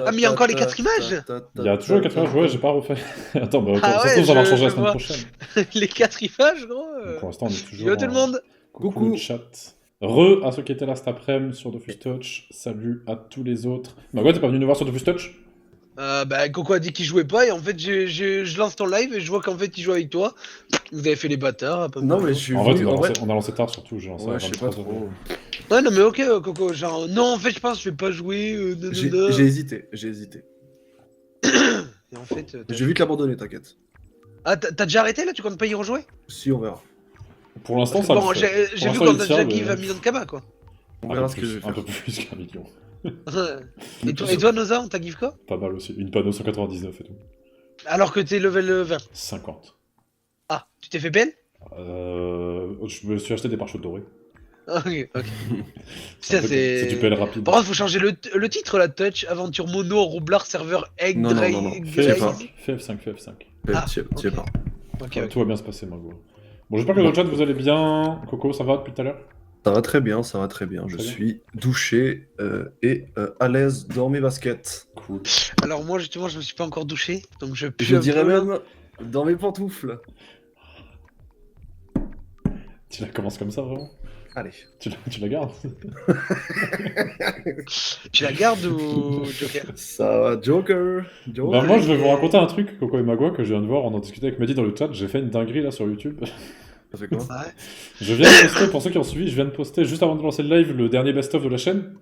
Ah, mais il y a encore les 4 images. Il y a toujours les 4 images, ouais, j'ai pas refait. Attends, bah Ah ça se ouais, trouve, ça va je changer la semaine vois. prochaine. Les 4 images, gros. Pour l'instant, on est toujours. Yo tout le monde. Coucou le chat. Re à ceux qui étaient là cet après-midi sur Dofus Touch. Salut à tous les autres. Magua, t'es pas venu nous voir sur Dofus Touch? Bah, Coco a dit qu'il jouait pas et en fait, je lance ton live et je vois qu'en fait, il joue avec toi. Vous avez fait les bâtards. Non, mais je suis En vrai, venu. on a lancé tard surtout, j'ai lancé à Ouais, je sais pas 23h. trop. Ouais, non, mais ok, Coco. Genre, non, en fait, je pense que je vais pas jouer. J'ai hésité. Et en fait, Je vais vite l'abandonner, t'inquiète. Ah, t'as déjà arrêté là? Tu comptes pas y rejouer? Si, on verra. Pour l'instant, Parce que ça bon, le fait. j'ai vu Pour qu'on l'instant, a il tient, déjà mais- give un million de kaba quoi. On verra ce que je vais Un faire. peu plus qu'un million. Et toi, Noza, on t'a give quoi? Pas mal aussi. Une panneau 199 et tout. Alors que t'es level 20. 50. Ah, tu t'es fait belle? Je me suis acheté des pare-chocs dorés. Ok, ok. C'est un peu- c'est du PL rapide. Par contre, faut changer le titre là, Touch, aventure mono, roublard, serveur egg, Non, dry, fais pas. Fais F5, fais F5. Ah, T'y es pas. Ok, ok. Tout va bien se passer, Mago. Bon, j'espère que dans le chat vous allez bien. Coco, ça va depuis tout à l'heure? Ça va très bien, ça va très bien. Je Très bien. suis douché et à l'aise dans mes baskets. Cool. Alors moi, justement, je me suis pas encore douché, donc je pue Je un dirais peu, là. même dans mes pantoufles. Tu la commences comme ça, vraiment? Allez. Tu la gardes? Tu la gardes ou Joker? Ça va, Joker. Bah, moi, je vais vous raconter un truc, Coco et Magua, que je viens de voir. On en discutait avec Mehdi dans le chat. J'ai fait une dinguerie là sur YouTube. Ça fait quoi? Ouais. Je viens de poster, pour ceux qui ont suivi, je viens de poster juste avant de lancer le live le dernier best-of de la chaîne.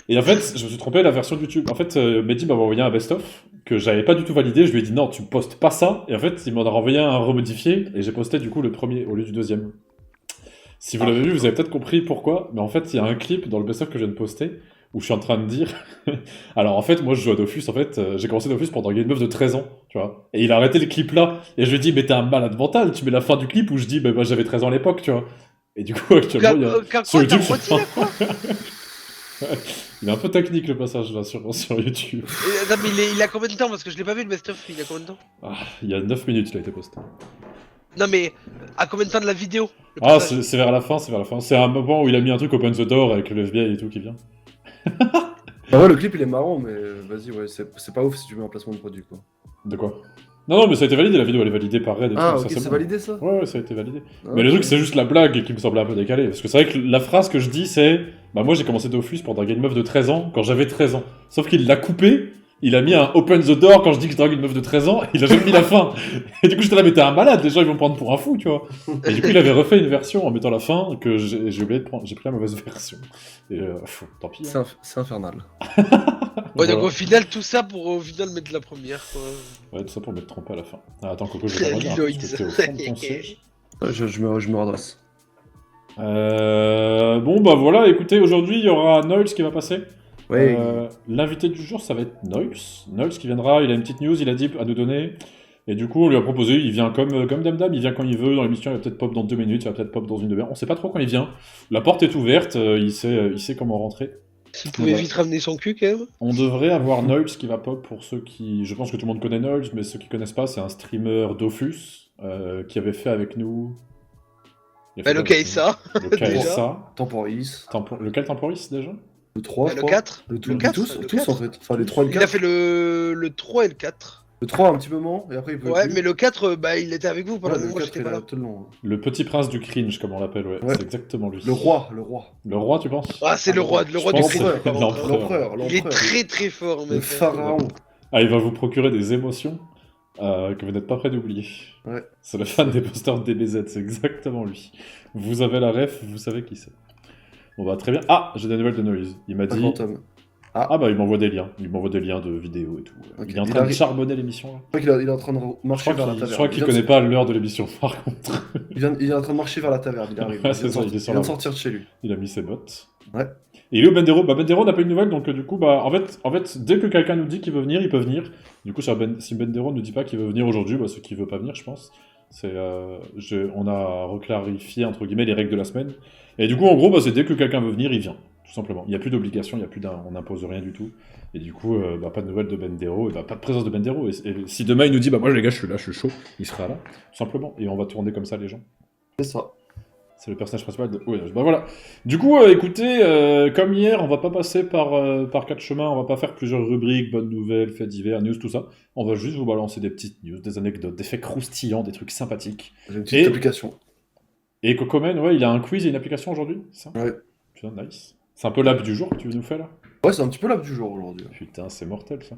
Et en fait, je me suis trompé la version de YouTube. En fait, Mehdi m'avait envoyé un best-of que j'avais pas du tout validé. Je lui ai dit non, tu postes pas ça. Et en fait, il m'en a renvoyé un remodifié. Et j'ai posté du coup le premier au lieu du deuxième. Si vous l'avez vu, vous avez peut-être compris pourquoi. Mais en fait, il y a un clip dans le best-of que je viens de poster où je suis en train de dire. Alors en fait, moi je joue à Dofus. En fait, j'ai commencé Dofus pendant une meuf de 13 ans. Tu vois. Et il a arrêté le clip là. Et je lui ai dit, mais t'es un malade mental. Tu mets la fin du clip où je dis, bah, moi j'avais 13 ans à l'époque. Tu vois. Et du coup, actuellement, il y a. Sur YouTube, il est un peu technique le passage là sur YouTube. Non, mais il a combien de temps? Parce que je l'ai pas vu le best-of, il a combien de temps? Ah, il y a 9 minutes il a été posté. Non, mais à combien de temps de la vidéo? le Ah, passage c'est vers la fin, c'est vers la fin. C'est un moment où il a mis un truc Open the Door avec le FBI et tout qui vient. Bah ouais, le clip il est marrant, mais vas-y, ouais, c'est pas ouf si tu mets un placement de produit quoi. De quoi? Non, mais ça a été validé, la vidéo elle est validée par Red et Ah, tout. ok, ça, c'est bon. validé ça? Ouais, ça a été validé. Ah, Mais le ok. truc, c'est juste la blague qui me semblait un peu décalée. Parce que c'est vrai que la phrase que je dis, c'est bah, moi j'ai commencé Dofus pour draguer une meuf de 13 ans quand j'avais 13 ans. Sauf qu'il l'a coupé, il a mis un Open the Door quand je dis que je drague une meuf de 13 ans, il a jamais mis la fin. Et du coup, j'étais là, mais t'es un malade, les gens ils vont me prendre pour un fou, tu vois. Et du coup, il avait refait une version en mettant la fin que j'ai oublié de prendre. J'ai pris la mauvaise version. Et tant pis. Hein. C'est infernal. Ouais, donc Voilà. au final, tout ça pour au final mettre la première quoi. Ouais, tout ça pour me trompé à la fin. Ah, attends, Coco, je vais te regarder. Lloyds. Parce que t'es au fond de ton siège. Je me redresse. Bon, bah voilà, écoutez, aujourd'hui il y aura Noils qui va passer. Ouais. L'invité du jour, ça va être Noils. Noils qui viendra, il a une petite news, il a dit à nous donner. Et du coup, on lui a proposé, il vient comme Damdam, il vient quand il veut. Dans l'émission, il va peut-être pop dans 2 minutes, il va peut-être pop dans une demi-heure. On sait pas trop quand il vient. La porte est ouverte, il sait comment rentrer. S'il pouvait Ouais. vite ramener son cul quand même. On devrait avoir Noils qui va pop pour ceux qui. Je pense que tout le monde connaît Noils, mais ceux qui connaissent pas, c'est un streamer Dofus qui avait fait avec nous. Il a Bah, fait le quoi avec KSA. nous Le KSA. Temporis. Lequel Temporis déjà? Le 3, je Le crois. 4. Le Le 4, tous, le tous 4. en fait. Enfin, les 3 et le Il a 4. fait le 3 et le 4. Le 3 un petit moment, et après il pouvait Ouais, plus. mais le 4, bah il était avec vous pendant Ouais, le le moment, 4 j'étais il pas est là. tout le long. Le petit prince du cringe, comme on l'appelle, ouais. Ouais. C'est exactement lui. Le roi. Le roi, tu penses? Ah, c'est le roi Je du pense cringe. que c'est par contre. l'empereur. Il est très très fort, Le mec. pharaon. Ah, il va vous procurer des émotions que vous n'êtes pas prêt d'oublier. Ouais. C'est le fan des posters de DBZ, c'est exactement lui. Vous avez la ref, vous savez qui c'est. Bon bah très bien. Ah, j'ai des nouvelles de Noise. Il m'a Un dit... fantôme. Ah bah il m'envoie des liens. Il m'envoie des liens de vidéos et tout. Ok. Il est en Il train de arrive. charbonner l'émission là. Je crois qu'il est en train de Je marcher vers la crois taverne. qu'il connaît pas l'heure de l'émission par contre. Il est en train de marcher vers la taverne, il arrive. Ouais, c'est ça, il est sur vient la de sortir de chez lui. Il a mis ses bottes. Ouais. Et il est au Bendero. Bah Bendero n'a pas eu de nouvelles, donc du coup, bah en fait, dès que quelqu'un nous dit qu'il veut venir, il peut venir. Du coup, si Bendero ne nous dit pas qu'il veut venir aujourd'hui, bah c'est qu'il veut pas venir, je pense. On a reclarifié entre guillemets les règles de la semaine. Et du coup, en gros, bah, c'est dès que quelqu'un veut venir, il vient, tout simplement. Il n'y a plus d'obligation, on n'impose rien du tout. Et du coup, bah, pas de nouvelles de Bendero, et bah, pas de présence de Bendero. Et si demain il nous dit, bah moi les gars, je suis là, je suis chaud, il sera là, tout simplement. Et on va tourner comme ça les gens. C'est ça. C'est le personnage principal de ONH. Bah voilà. Du coup, écoutez, comme hier, on va pas passer par quatre chemins, on va pas faire plusieurs rubriques, bonnes nouvelles, faits divers, news, tout ça. On va juste vous balancer des petites news, des anecdotes, des faits croustillants, des trucs sympathiques. J'ai une petite Et- application. Et Cocomen, ouais, il a un quiz et une application aujourd'hui, c'est ça? Ouais. Putain, nice. C'est un peu l'app du jour que tu veux nous faire là? Ouais, c'est un petit peu l'app du jour aujourd'hui. Putain, c'est mortel ça.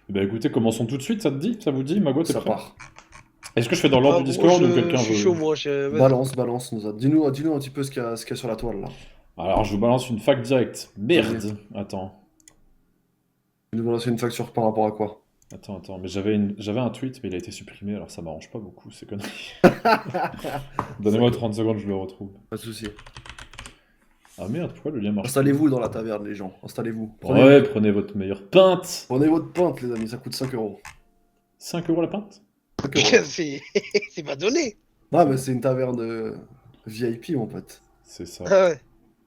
Eh ben écoutez, commençons tout de suite, ça te dit? Ça vous dit? Mago, t'es Ça prêt? part. Est-ce que je fais dans l'ordre Ah, du gros, Discord ou quelqu'un je suis veut... chaud, moi. Vas-y. Balance, Noza. Dis-nous un petit peu ce qu'il y a sur la toile là. Alors, je vous balance une fac directe. Merde! Attends, Tu nous balances une facture par rapport à quoi? attends, mais j'avais un tweet, mais il a été supprimé, alors ça m'arrange pas beaucoup, ces conneries. Donnez-moi 30 secondes, je le retrouve. Pas de soucis. Ah merde, pourquoi le lien marche pas? Installez-vous dans la taverne, les gens. Installez-vous. Ouais, prenez votre meilleure pinte! Prenez votre pinte, les amis, ça coûte 5 euros. 5 euros la pinte? 5 euros. C'est pas donné. Ah, mais c'est une taverne VIP, mon pote. C'est ça. Ah ouais.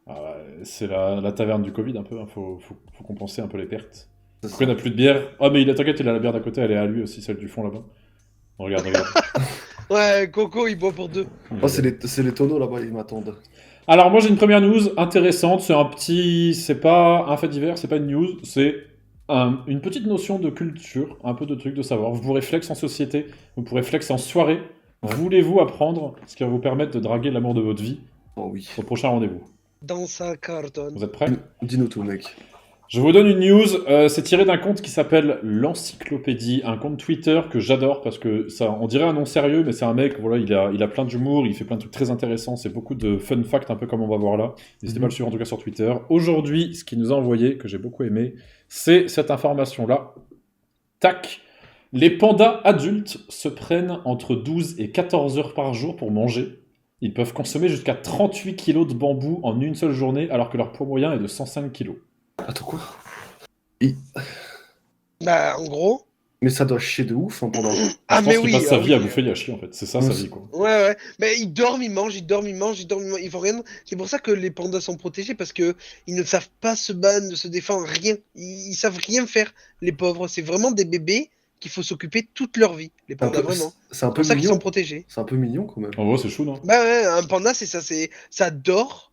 Ah ouais, c'est la taverne du Covid un peu, hein, faut compenser un peu les pertes. C'est Pourquoi il ça. n'a plus de bière? Ah mais t'inquiète, il a la bière d'à côté, elle est à lui aussi, celle du fond là-bas. Regarde. Ouais, Coco, il boit pour deux. Oh, c'est les tonneaux là-bas, ils m'attendent. Alors moi j'ai une première news intéressante, c'est pas un fait divers, c'est pas une news, c'est une petite notion de culture, un peu de truc de savoir. Vous pourrez flex en société, vous pourrez flex en soirée. Voulez-vous apprendre ce qui va vous permettre de draguer l'amour de votre vie Oh oui. au prochain rendez-vous? Dans sa cartonne. Vous êtes prêts? Dis-nous tout, mec. Je vous donne une news, c'est tiré d'un compte qui s'appelle l'Encyclopédie, un compte Twitter que j'adore parce que ça, on dirait un nom sérieux, mais c'est un mec, voilà, il a plein d'humour, il fait plein de trucs très intéressants, c'est beaucoup de fun facts, un peu comme on va voir là. N'hésitez pas à le suivre en tout cas sur Twitter. Aujourd'hui, ce qu'il nous a envoyé, que j'ai beaucoup aimé, c'est cette information-là. Tac! Les pandas adultes se prennent entre 12 et 14 heures par jour pour manger. Ils peuvent consommer jusqu'à 38 kilos de bambou en une seule journée, alors que leur poids moyen est de 105 kilos. Attends, quoi? Bah, en gros. Mais ça doit chier de ouf, hein, pendant. Ah, Je pense mais qu'il oui. passe sa ah vie à oui. bouffer et à chier en fait. C'est ça Ouais, sa c'est- vie quoi. Ouais. Mais ils dorment, ils mangent, ils font rien. C'est pour ça que les pandas sont protégés parce que ils ne savent pas se battre, ne se défendre, rien. Ils savent rien faire, les pauvres. C'est vraiment des bébés qu'il faut s'occuper toute leur vie. Les C'est un pandas, peu- vraiment. C'est un C'est peu pour ça qu'ils sont mignon. protégés. C'est un peu mignon quand même. En vrai c'est chou non? Bah ouais, un panda, c'est ça, ça dort.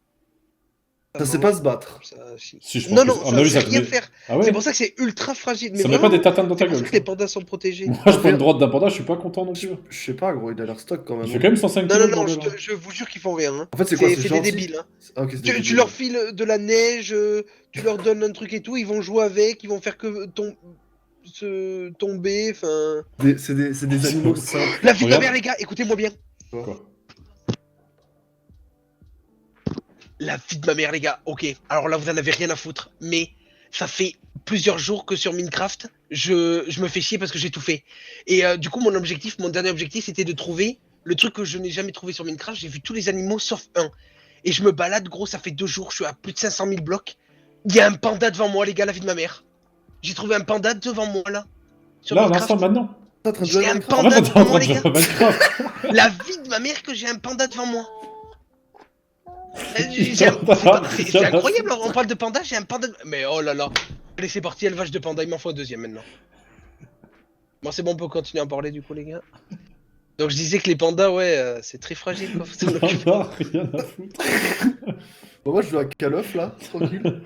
Ça sait pas se battre. Si, je pense Non, que non, c'est- à mon ça avis, sait ça te rien met- faire. Ah ouais? C'est pour ça que c'est ultra fragile. Mais Ça met pas vraiment, des tatanes dans ta c'est pour gueule. ça que les pandas sont protégés. Moi je prends une droite d'un panda, je suis pas content non plus. Je sais pas, gros, il a l'air stock quand même. Il fait quand même 105 Non, kilos. non, le non, bordel, hein. je vous jure qu'ils font rien. Hein. En fait, c'est quoi? C'est C'est des gentil. débiles. Hein. Ah, ok, c'est des Tu débiles. leur files de la neige, tu leur donnes un truc et tout, ils vont jouer avec, ils vont faire que se tomber, enfin... C'est des animaux simples. La vie de ma Regarde. mère, les gars, écoutez-moi bien. Quoi? La vie de ma mère, les gars, ok. Alors là, vous en avez rien à foutre, mais ça fait plusieurs jours que sur Minecraft, je me fais chier parce que j'ai tout fait. Et du coup, mon dernier objectif, c'était de trouver le truc que je n'ai jamais trouvé sur Minecraft. J'ai vu tous les animaux sauf un. Et je me balade, gros, ça fait 2 jours, je suis à plus de 500 000 blocs. Il y a un panda devant moi, les gars, la vie de ma mère. J'ai trouvé un panda devant moi, là. Sur Là, à Minecraft. l'instant maintenant. T'es en train de jouer J'ai à un Minecraft En fait, panda t'es en devant train moi, de les jouer à gars. Minecraft. La vie de ma mère que j'ai un panda devant moi. Panda, C'est incroyable, on parle de panda, j'ai un panda. Mais oh là là. Allez, c'est parti, élevage de panda, il m'en faut un deuxième maintenant. Bon, c'est bon, on peut continuer à en parler du coup, les gars. Donc, je disais que les pandas, ouais, c'est très fragile, quoi. Faut s'en occuper. Panda, rien à foutre. Bon, moi, je joue à Call of là, tranquille.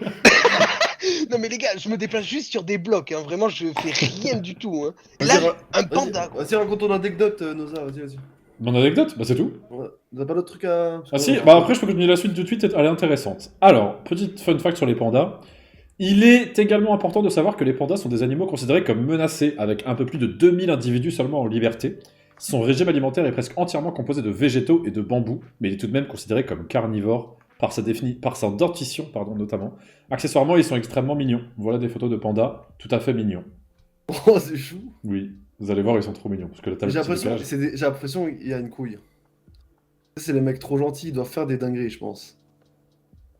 Non, mais les gars, je me déplace juste sur des blocs, hein. Vraiment, je fais rien du tout, hein. Vas-y, Là, un panda. Vas-y, raconte ton anecdote, Noza, vas-y. Mon anecdote, bah c'est tout. Ouais. T'as pas d'autres trucs à. Ah si, bah après je peux continuer la suite du tweet, elle est intéressante. Alors, petite fun fact sur les pandas. Il est également important de savoir que les pandas sont des animaux considérés comme menacés, avec un peu plus de 2000 individus seulement en liberté. Son régime alimentaire est presque entièrement composé de végétaux et de bambou, mais il est tout de même considéré comme carnivore par sa dentition, notamment. Accessoirement, ils sont extrêmement mignons. Voilà des photos de pandas, tout à fait mignons. Oh, c'est chou. Oui, vous allez voir, ils sont trop mignons. Parce que là, t'as le J'ai petit l'impression décalage. j'ai l'impression qu'il y a une couille. Ça, c'est les mecs trop gentils, ils doivent faire des dingueries, je pense.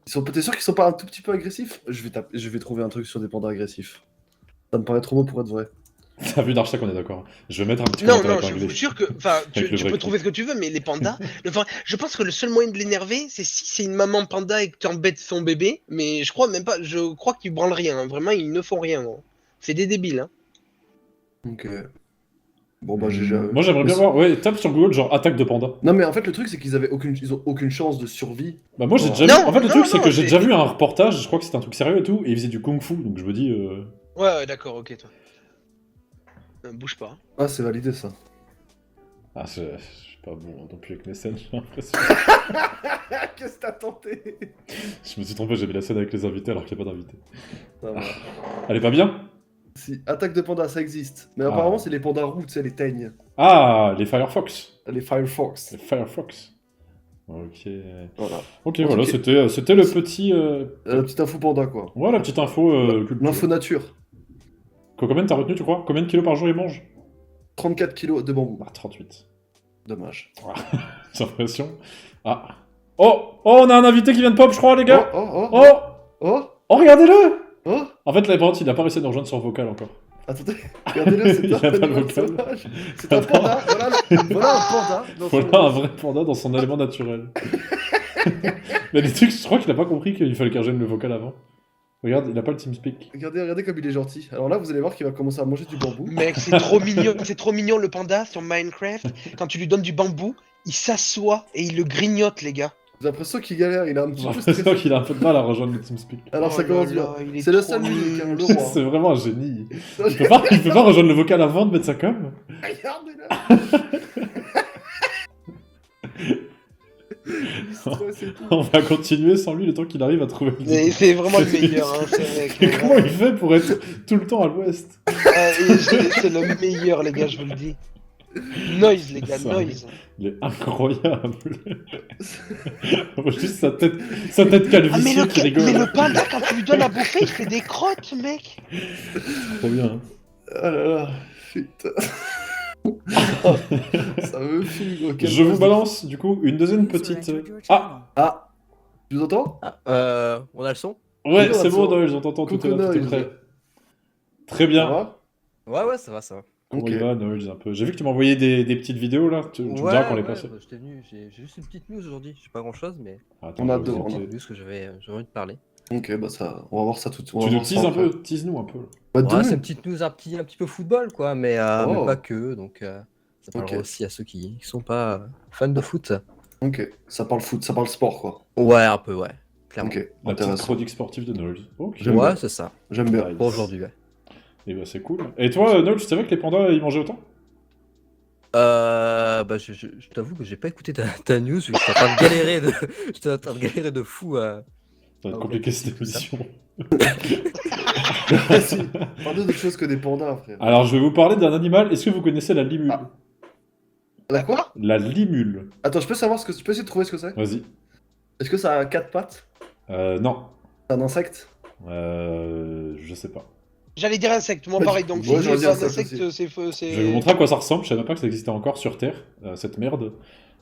T'es sûr qu'ils sont pas un tout petit peu agressifs? Je vais trouver un truc sur des pandas agressifs. Ça me paraît trop beau pour être vrai. T'as vu Darshak, on est d'accord. Je vais mettre un petit Non, commentaire non, je épinglé. vous jure que. Enfin, Avec le tu vrai peux cri. trouver ce que tu veux, mais les pandas. Je pense que le seul moyen de l'énerver, c'est si c'est une maman panda et que tu embêtes son bébé. Mais je crois même pas. Je crois qu'ils branlent rien. Hein. Vraiment, ils ne font rien. Gros. C'est des débiles. Hein. Donc, Bon bah j'ai jamais. Moi j'aimerais bien voir, ouais, tape sur Google genre attaque de panda. Non mais en fait le truc c'est qu'ils ont aucune chance de survie. Bah moi j'ai Non. déjà vu, Non, en fait le non, truc c'est non, que j'ai c'est- déjà vu un reportage, je crois que c'était un truc sérieux et tout, et il faisait du kung-fu, donc je me dis... Ouais, d'accord, ok, toi. Bouge pas. Ah c'est validé ça. Ah, je suis pas bon non plus avec mes scènes, j'ai l'impression. Qu'est-ce que t'as tenté? Je me suis trompé, j'ai mis la scène avec les invités alors qu'il n'y a pas d'invités. Ça va. Elle est pas bien? Si, attaque de panda ça existe. Mais Ah. apparemment c'est les pandas roux, tu sais, les teignes. Ah, les Firefox. Les Firefox. Les Firefox. Ok. Voilà. Ok, Ok. voilà, c'était le petit... La petite info panda quoi. Ouais, la petite info culture. L'info nature. Combien t'as retenu, tu crois? Combien de kilos par jour il mange? 34 kilos de bambou. Bah, 38. Dommage. J'ai l'impression. Ah. Oh, on a un invité qui vient de pop, je crois, les gars. Oh, oh, Oh, oh, oh, regardez-le. oh. En fait, la il a pas réussi à nous rejoindre sur vocal encore. Attendez, regardez-le, Il y c'est a pas un le animal vocal. sauvage. C'est un panda, voilà un panda. Dans son- Voilà un vrai panda dans son élément naturel. Mais les trucs, je crois qu'il a pas compris qu'il fallait qu'il rejoigne le vocal avant. Regarde, il a pas le TeamSpeak. Regardez comme il est gentil. Alors là, vous allez voir qu'il va commencer à manger du bambou. Mec, c'est trop mignon le panda sur Minecraft. Quand tu lui donnes du bambou, il s'assoit et il le grignote, les gars. J'ai l'impression qu'il galère, il a un petit J'ai peu l'impression stressé. qu'il a un peu de mal à rejoindre le TeamSpeak. Alors Oh ça là commence là, bien. il est C'est le trop seul musique, hein, le mignon. roi. C'est vraiment un génie. Il peut pas rejoindre le vocal avant de mettre sa com. Regardez-le. Il stresse et tout. On va continuer sans lui le temps qu'il arrive à trouver le Mais c'est vraiment le meilleur, hein, ce mec. Mais comment il fait pour être tout le temps à l'ouest? C'est le meilleur, les gars, je vous le dis. Noise, les gars, Ça noise. Il est incroyable. On voit juste sa tête Ah, mais calvitie qui rigole. le panda, quand tu lui donnes à bouffer, il fait des crottes, mec. Trop bien. Hein. Ah là là, putain. Ça me fume, ok. Je vous balance du coup une deuxième petite. Ah, Ah, tu nous entends? On a le son? ouais, Coucou, c'est bon, Natsu. Noël, j'entends tout est là, tout est Coucou, prêt. Noël. Très Ça bien. va? Ouais, ça va. Comment Ok. il va, Noël, un peu. J'ai vu que tu m'as envoyé des petites vidéos là. Tu me diras quand les passer. bah, j'étais venu, j'ai juste une petite news aujourd'hui, j'ai pas grand chose, mais On a je vais deux, vous on a écouter. une news que j'avais envie de parler. Ok, bah ça, on va voir ça tout de suite. Tu nous teases un peu, tease-nous un peu. Bah, Ouais, deux c'est une petite news un petit peu football, quoi, mais Oh. pas que, donc ça parlera Ok. aussi à ceux qui sont pas fans de foot. Ok, ça parle foot, ça parle sport quoi. Ouais, un peu, ouais, clairement. Ok, La petite intéressant. chronique sportive de Noël. Ok. J'aime Ouais, bien. c'est ça, J'aime bien. Nice. pour aujourd'hui, ouais. Et bah c'est cool. Et toi, Noël, tu savais que les pandas ils mangeaient autant? Bah, je t'avoue que j'ai pas écouté ta news, vu que j'étais en train de galérer de, j'étais en train de galérer de fou. Ça va être Ah, compliqué ok, cette c'est ça. émission. Si, parle d'autre chose que des pandas, frère. Alors je vais vous parler d'un animal. Est-ce que vous connaissez la limule? Ah. La quoi? La limule. Attends, je peux savoir ce que. Je peux essayer de trouver ce que c'est? Vas-y. Est-ce que ça a 4 pattes? Non. C'est un insecte? Je sais pas. J'allais dire insecte, moi Ouais, pareil, donc moi, si j'aurais c'est dit un insecte insecte, c'est feu, c'est... Je vais vous montrer à quoi ça ressemble. Je savais même pas que ça existait encore sur Terre, cette merde.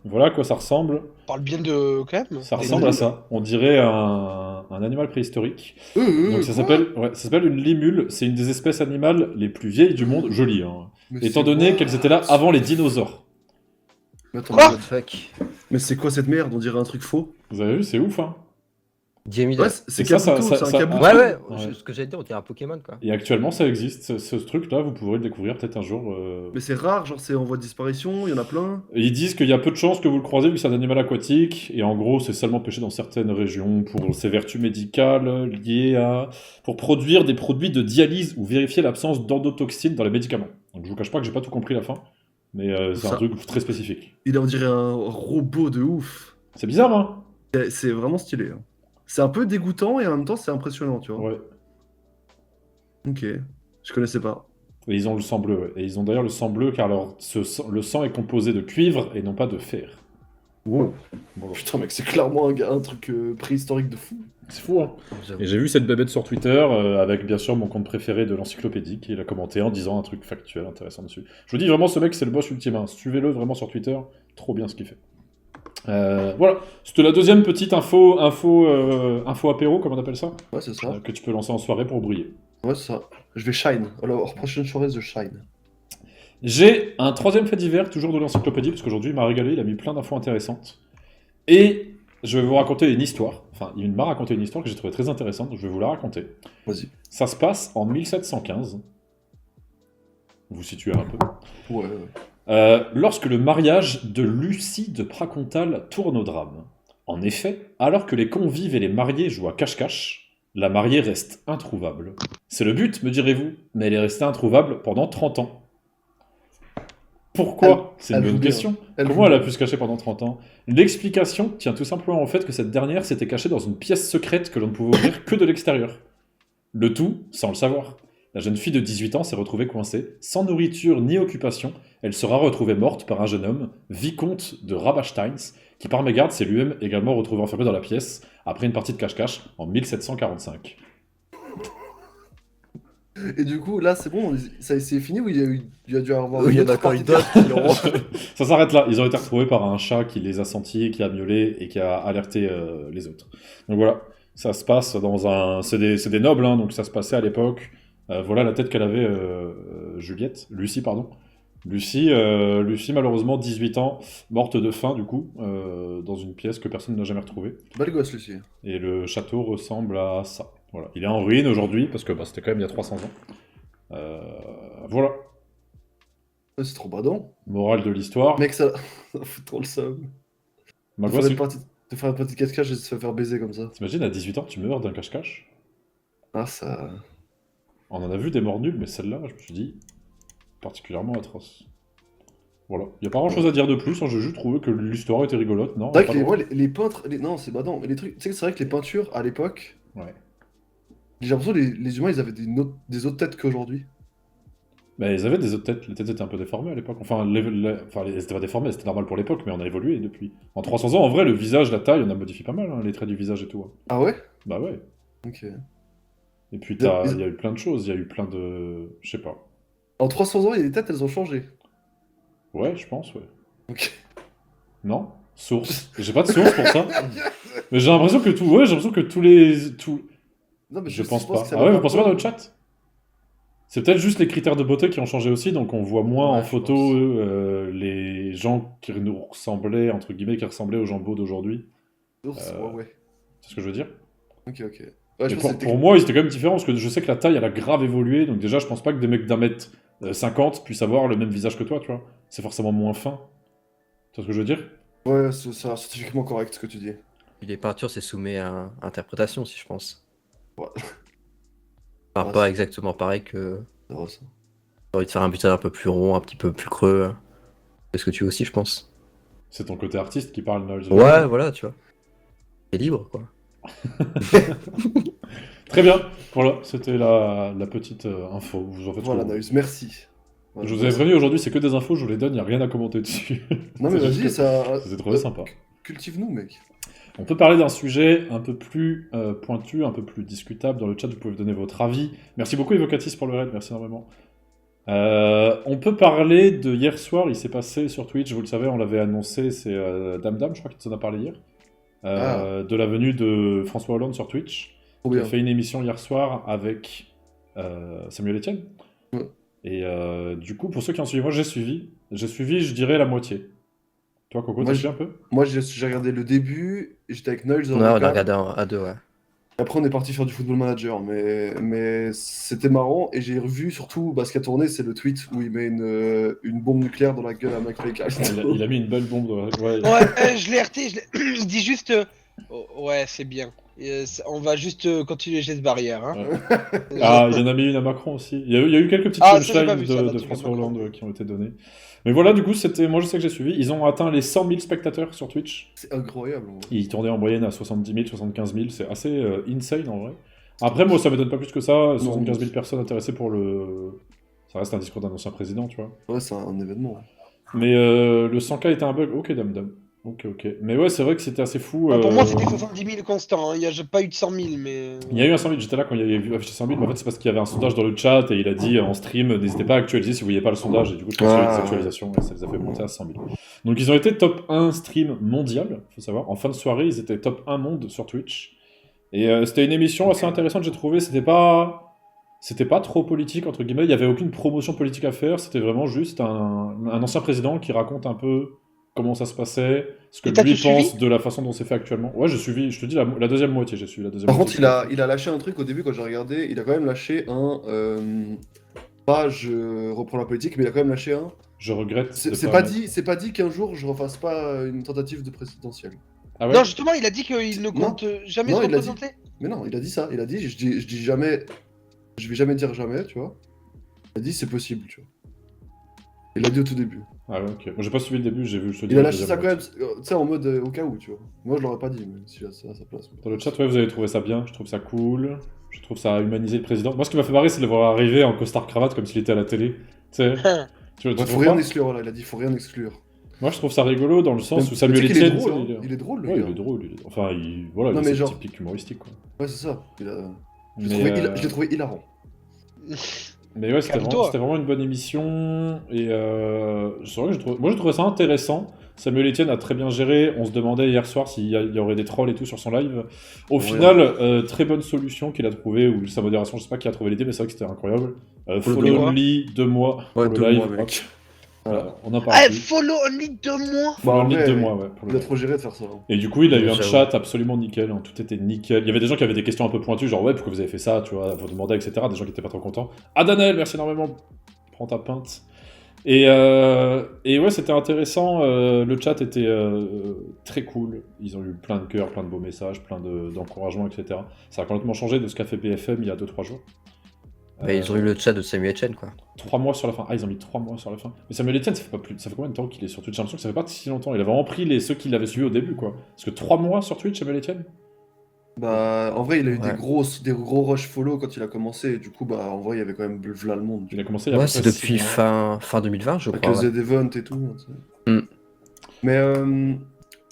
Voilà à quoi ça ressemble. On parle bien de... quand même. Ça Des ressemble à limules. ça. On dirait un animal préhistorique. Donc ça quoi? s'appelle une limule. C'est une des espèces animales les plus vieilles du monde. Jolie, hein. Mais Étant c'est donné quoi? qu'elles étaient là avant les dinosaures. Mais attends, Quoi? mais- Fuck. mais c'est quoi cette merde? On dirait un truc faux. Vous avez vu, c'est ouf, hein. Diamida. Ouais, c'est Et ça, Kabuto, ça- c'est un ça- Kabuto. Ouais, ouais, Ouais. ce que j'allais dire, on dirait un Pokémon, quoi. Et actuellement, ça existe. Ce truc-là, vous pourrez le découvrir peut-être un jour. Mais c'est rare, genre c'est en voie de disparition, il y en a plein. Et ils disent qu'il y a peu de chances que vous le croisez vu que c'est un animal aquatique. Et en gros, c'est seulement pêché dans certaines régions pour ses vertus médicales liées à... pour produire des produits de dialyse ou vérifier l'absence d'endotoxines dans les médicaments. Donc je vous cache pas que j'ai pas tout compris la fin. Mais c'est un Ça- truc très spécifique. Il est, on dirait un robot de ouf. C'est bizarre, hein? C'est vraiment stylé. Hein. C'est un peu dégoûtant et en même temps c'est impressionnant, tu vois. Ouais. Ok, je connaissais pas. Et ils ont le sang bleu, ouais. Et ils ont d'ailleurs le sang bleu car le sang est composé de cuivre et non pas de fer. Wow. Bon, Putain mec, c'est clairement un truc préhistorique de fou. c'est fou, hein. J'avoue. Et j'ai vu cette bébête sur Twitter avec bien sûr mon compte préféré de l'encyclopédie qui l'a commenté en disant un truc factuel intéressant dessus. Je vous dis vraiment, ce mec c'est le boss ultime. Hein. Suivez-le vraiment sur Twitter, trop bien ce qu'il fait. Voilà, c'était la deuxième petite info apéro, comme on appelle ça, Ouais, c'est ça. que tu peux lancer en soirée pour briller. Ouais, c'est ça. Je vais shine. Alors, prochaine soirée, je shine. J'ai un troisième fait divers, toujours de l'encyclopédie, parce qu'aujourd'hui il m'a régalé, il a mis plein d'infos intéressantes. Et je vais vous raconter une histoire, enfin il m'a raconté une histoire que j'ai trouvée très intéressante, donc je vais vous la raconter. Vas-y. Ça se passe en 1715. vous situez un peu. Ouais. Lorsque le mariage de Lucie de Pracontal tourne au drame. En effet, alors que les convives et les mariés jouent à cache-cache, la mariée reste introuvable. C'est le but, me direz-vous, mais elle est restée introuvable pendant 30 ans. Pourquoi? C'est une elle bonne joue bien. question. Elle Comment joue elle a bien. pu se cacher pendant 30 ans? L'explication tient tout simplement au fait que cette dernière s'était cachée dans une pièce secrète que l'on ne pouvait ouvrir que de l'extérieur. Le tout sans le savoir. La jeune fille de 18 ans s'est retrouvée coincée, sans nourriture ni occupation. Elle sera retrouvée morte par un jeune homme, vicomte de Rabesteins, qui par mégarde s'est lui-même également retrouvé enfermé dans la pièce après une partie de cache-cache en 1745. Et du coup, là, c'est bon, ça c'est fini ou il y a dû avoir Il y en autre a encore partie une d'autres qui ont. Ça s'arrête là. Ils ont été retrouvés par un chat qui les a sentis, qui a miaulé et qui a alerté les autres. Donc voilà, ça se passe dans un... C'est des nobles, hein, donc ça se passait à l'époque. Voilà la tête qu'elle avait, Lucie, pardon. Lucie, malheureusement, 18 ans, morte de faim, du coup, dans une pièce que personne n'a jamais retrouvée. Belle gosse, Lucie. Et le château ressemble à ça. Voilà. Il est en ruine aujourd'hui, parce que c'était quand même il y a 300 ans. Voilà. Ouais, c'est trop badant. Morale de l'histoire. Mec, ça fout trop le seum. Ma De voix, faire c'est- une partie de faire une partie de cache-cache et de se faire baiser comme ça. T'imagines, à 18 ans, tu meurs d'un cache-cache? Ah, ça. On en a vu des morts nuls, mais celle-là, je me suis dit, particulièrement atroce. Voilà. Il n'y a pas grand-chose à dire de plus, hein, j'ai juste trouvé que l'histoire était rigolote, non? C'est vrai Pas que les, drôle. ouais, les peintres. Non, c'est badant. Mais les trucs. Tu sais que c'est vrai que les peintures, à l'époque, Ouais. j'ai l'impression que les humains, ils avaient des autres têtes qu'aujourd'hui. Mais ils avaient des autres têtes, les têtes étaient un peu déformées à l'époque. Enfin, elles étaient pas déformées, c'était normal pour l'époque, mais on a évolué depuis. En 300 ans, en vrai, le visage, la taille, on a modifié pas mal, hein, les traits du visage et tout. Hein. Ah ouais? Bah ouais. Ok. Et puis Ils- il y a eu plein de choses, il y a eu plein de... Je sais pas. En 300 ans, il y a des têtes, elles ont changé. Ouais, je pense, ouais. Ok. Non? Source. J'ai pas de source pour ça. Mais j'ai l'impression que tout... Ouais, j'ai l'impression que tous les... Tout... Non, mais Je pense pas. que ça Ah ouais, va vous pensez pas dans pas- le chat? C'est peut-être juste les critères de beauté qui ont changé aussi, donc on voit moins Ouais, en je photo pense. les gens qui nous ressemblaient, entre guillemets, qui ressemblaient aux gens beaux d'aujourd'hui. Ours, Euh, ouais. C'est ce que je veux dire? Ok, ok. Ouais, Mais je pense que c'était. pour moi, ils étaient quand même différents, parce que je sais que la taille, elle a grave évolué, donc déjà, je pense pas que des mecs d'un mètre 50 puissent avoir le même visage que toi, tu vois. C'est forcément moins fin. Tu vois ce que je veux dire? Ouais, c'est scientifiquement correct ce que tu dis. Puis les peintures, c'est soumis à interprétation aussi, je pense. Ouais. Enfin, Ouais, pas c'est- exactement pareil que. C'est vrai, ça. T'as envie de faire un butin un peu plus rond, un petit peu plus creux. C'est ce que tu veux aussi, je pense. C'est ton côté artiste qui parle, Noël. Ouais, voilà, tu vois. C'est libre, quoi. Très bien. Voilà, c'était la petite info. Vous en faites ce que Voilà, vous voulez. Naïs, merci. Voilà, Je vous avais merci. prévenu aujourd'hui, c'est que des infos, je vous les donne, il n'y a rien à commenter dessus. Non, mais C'est juste vas-y, que ça. je les ai trouvés sympas. Cultive-nous, mec. On peut parler d'un sujet un peu plus pointu, un peu plus discutable. Dans le chat, vous pouvez donner votre avis. Merci beaucoup, Evocatis, pour le raid, merci énormément. On peut parler de hier soir, il s'est passé sur Twitch, vous le savez, on l'avait annoncé, c'est Damdam, je crois qu'il en a parlé hier, de la venue de François Hollande sur Twitch, Trop qui a bien. fait une émission hier soir avec Samuel Etienne. Ouais. Et du coup, pour ceux qui ont suivi, moi j'ai suivi, je dirais la moitié. Toi, Coco, Moi, t'as je- suivi un peu? Moi, j'ai regardé le début, j'étais avec Noël dans Ouais, le on a local. regardé à deux, ouais. Après, on est parti faire du Football Manager, mais c'était marrant. Et j'ai revu surtout, ce qui a tourné, c'est le tweet où il met une bombe nucléaire dans la gueule à McFly Il a mis une belle bombe. Ouais. Ouais, je l'ai RT, il dit juste. Oh, ouais, c'est bien. On va juste continuer les gestes barrières. Hein. Ouais. Ah, il y en a mis une à Macron aussi. Il y a eu quelques petites Ah, ça, j'ai pas punchlines vu ça, de là, tu François vois, Macron. Hollande qui ont été données. Mais voilà, du coup, moi je sais que j'ai suivi. Ils ont atteint les 100 000 spectateurs sur Twitch. C'est incroyable. En vrai. Ils tournaient en moyenne à 70 000, 75 000. C'est assez insane en vrai. Après, moi, ça m'étonne pas plus que ça. 75 000 personnes intéressées pour le. Ça reste un discours d'un ancien président, tu vois. Ouais, c'est un événement. Mais le 100K était un bug. Ok, dame, dame. Ok. Mais ouais, c'est vrai que c'était assez fou. Bah, pour moi, c'était 70 000 constant. Hein. Il n'y a pas eu de 100 000, mais. Il y a eu un 100 000, j'étais là quand il y avait vu afficher 100 000, mais en fait c'est parce qu'il y avait un sondage dans le chat et il a dit en stream, n'hésitez pas à actualiser si vous voyez pas le sondage, et du coup je pense qu'il y a eu des actualisations et ça les a fait monter à 100 000. Donc ils ont été top 1 stream mondial, faut savoir, en fin de soirée ils étaient top 1 monde sur Twitch, et c'était une émission assez intéressante j'ai trouvé, c'était pas trop politique entre guillemets, il y avait aucune promotion politique à faire, c'était vraiment juste un ancien président qui raconte un peu comment ça se passait, ce que Et t'as lui tout pense suivi de la façon dont c'est fait actuellement. Ouais, j'ai suivi, je te dis la deuxième moitié, j'ai suivi la deuxième Par moitié. contre, il a lâché un truc au début quand j'ai regardé. Il a quand même lâché Pas je reprends la politique, mais il a quand même lâché un. Je regrette. de C'est pas dit, c'est pas dit qu'un jour je refasse pas une tentative de présidentielle. Ah ouais? Non, justement, il a dit qu'il ne Non. compte jamais Non, se il l'a dit. représenter. Mais non, il a dit ça. Il a dit, je dis jamais, je vais jamais dire jamais, tu vois. Il a dit c'est possible, tu vois. Il l'a dit au tout début. Ah ouais, ok. Moi j'ai pas suivi le début, j'ai vu. Je te dis Il a la lâché ça deuxième quand même, tu sais, en mode au cas où, tu vois. Moi je l'aurais pas dit, mais si j'ai ça à sa place. Dans le chat, ouais, vous avez trouvé ça bien, je trouve ça cool, je trouve ça a humanisé le président. Moi, ce qui m'a fait marrer, c'est de le voir arriver en costard-cravate comme s'il était à la télé. Tu sais, tu Ouais, faut trouves rien pas exclure là, il a dit faut rien exclure. Moi, je trouve ça rigolo dans le sens où Mais Samuel tu sais qu'il est Etienne. drôle, tu sais, hein. Il est drôle, le Ouais, gars. il est drôle. Enfin, voilà, Non, il mais est genre- typique humoristique, quoi. Ouais, c'est ça. Je Mais, l'ai trouvé hilarant. mais ouais, Calme-toi. c'était vraiment une bonne émission. Et c'est vrai que moi, j'ai trouvé ça intéressant. Samuel Etienne a très bien géré. On se demandait hier soir s'il y aurait des trolls et tout sur son live. Au Ouais. final, très bonne solution qu'il a trouvée, ou sa modération, je sais pas qui a trouvé l'idée, mais c'est vrai que c'était incroyable. Follow Follow moi. only 2 mois pour Ouais, le 2 live. mois, mec. Hop. Voilà. On en Ah, parle plus. follow only 2 mois. Follow Bah, en only vrai, 2 mois, ouais. Pour le Il a live. trop géré de faire ça. Hein. Et du coup, il a eu un J'avoue. chat absolument nickel, hein, tout était nickel. Il y avait des gens qui avaient des questions un peu pointues, genre ouais, pourquoi vous avez fait ça, tu vois, vous demandez, etc. Des gens qui étaient pas trop contents. Ah, Daniel, merci énormément, prends ta pinte. Et ouais, c'était intéressant, le chat était très cool. Ils ont eu plein de cœurs, plein de beaux messages, plein d'encouragements, etc. Ça a complètement changé de ce qu'a fait BFM il y a 2-3 jours. Bah, ils ont eu le chat de Samuel Etienne, quoi. 3 mois sur la fin. Ah, ils ont mis 3 mois sur la fin. Mais Samuel Etienne, ça fait combien de temps qu'il est sur Twitch? J'ai l'impression que ça fait pas si longtemps. Il a vraiment pris ceux qui l'avaient suivi au début, quoi. Parce que 3 mois sur Twitch, Samuel Etienne? Bah, en vrai, il a eu Ouais. des gros rush follow quand il a commencé. Et du coup, bah, en vrai, il y avait quand même v'là le monde. Il a commencé il y a à Ouais, peu c'est près depuis 6 mois. fin 2020, je Avec crois. le Ouais. Z-Event et tout. Tu sais. Mm. Mais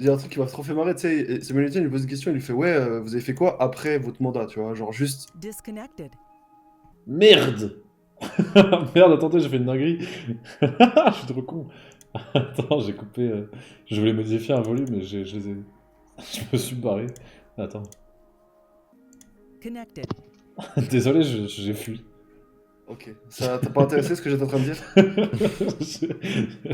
il y a un truc qui m'a trop fait marrer, tu sais. Samuel Etienne, il lui pose une question, il lui fait ouais, vous avez fait quoi après votre mandat, tu vois? Genre juste. Disconnected. Merde. Merde, attendez, j'ai fait une dinguerie. Je suis trop con. Attends, j'ai coupé. Je voulais modifier un volume, mais je les ai. Je me suis barré. Attends. Connected. Désolé, j'ai fui. Ok. Ça t'a pas intéressé ce que j'étais en train de dire?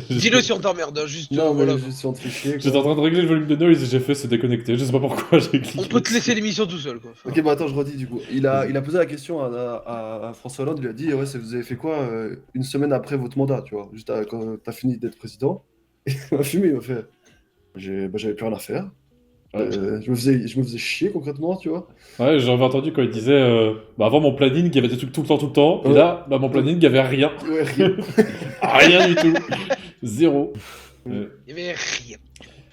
Dis-le si on t'emmerde, hein, juste. Non, voilà. mais je suis en train de fichier. J'étais en train de régler le volume de noise et j'ai fait c'est déconnecté. Je sais pas pourquoi j'ai cliqué. On peut te laisser l'émission tout seul, quoi. Enfin, Ok, bah attends, je redis du coup. Il a posé la question à François Hollande, il lui a dit ouais, vous avez fait quoi une semaine après votre mandat, tu vois, juste quand t'as fini d'être président. Et il m'a fumé, il m'a fait j'avais plus rien à faire. Ouais. Je me faisais chier concrètement, tu vois. Ouais, j'avais entendu quand il disait bah avant mon planning, il y avait des trucs tout le temps. Et Ouais. là, bah mon planning, il y avait rien. Ouais, rien. Rien du tout. Zéro. Ouais. il y avait rien.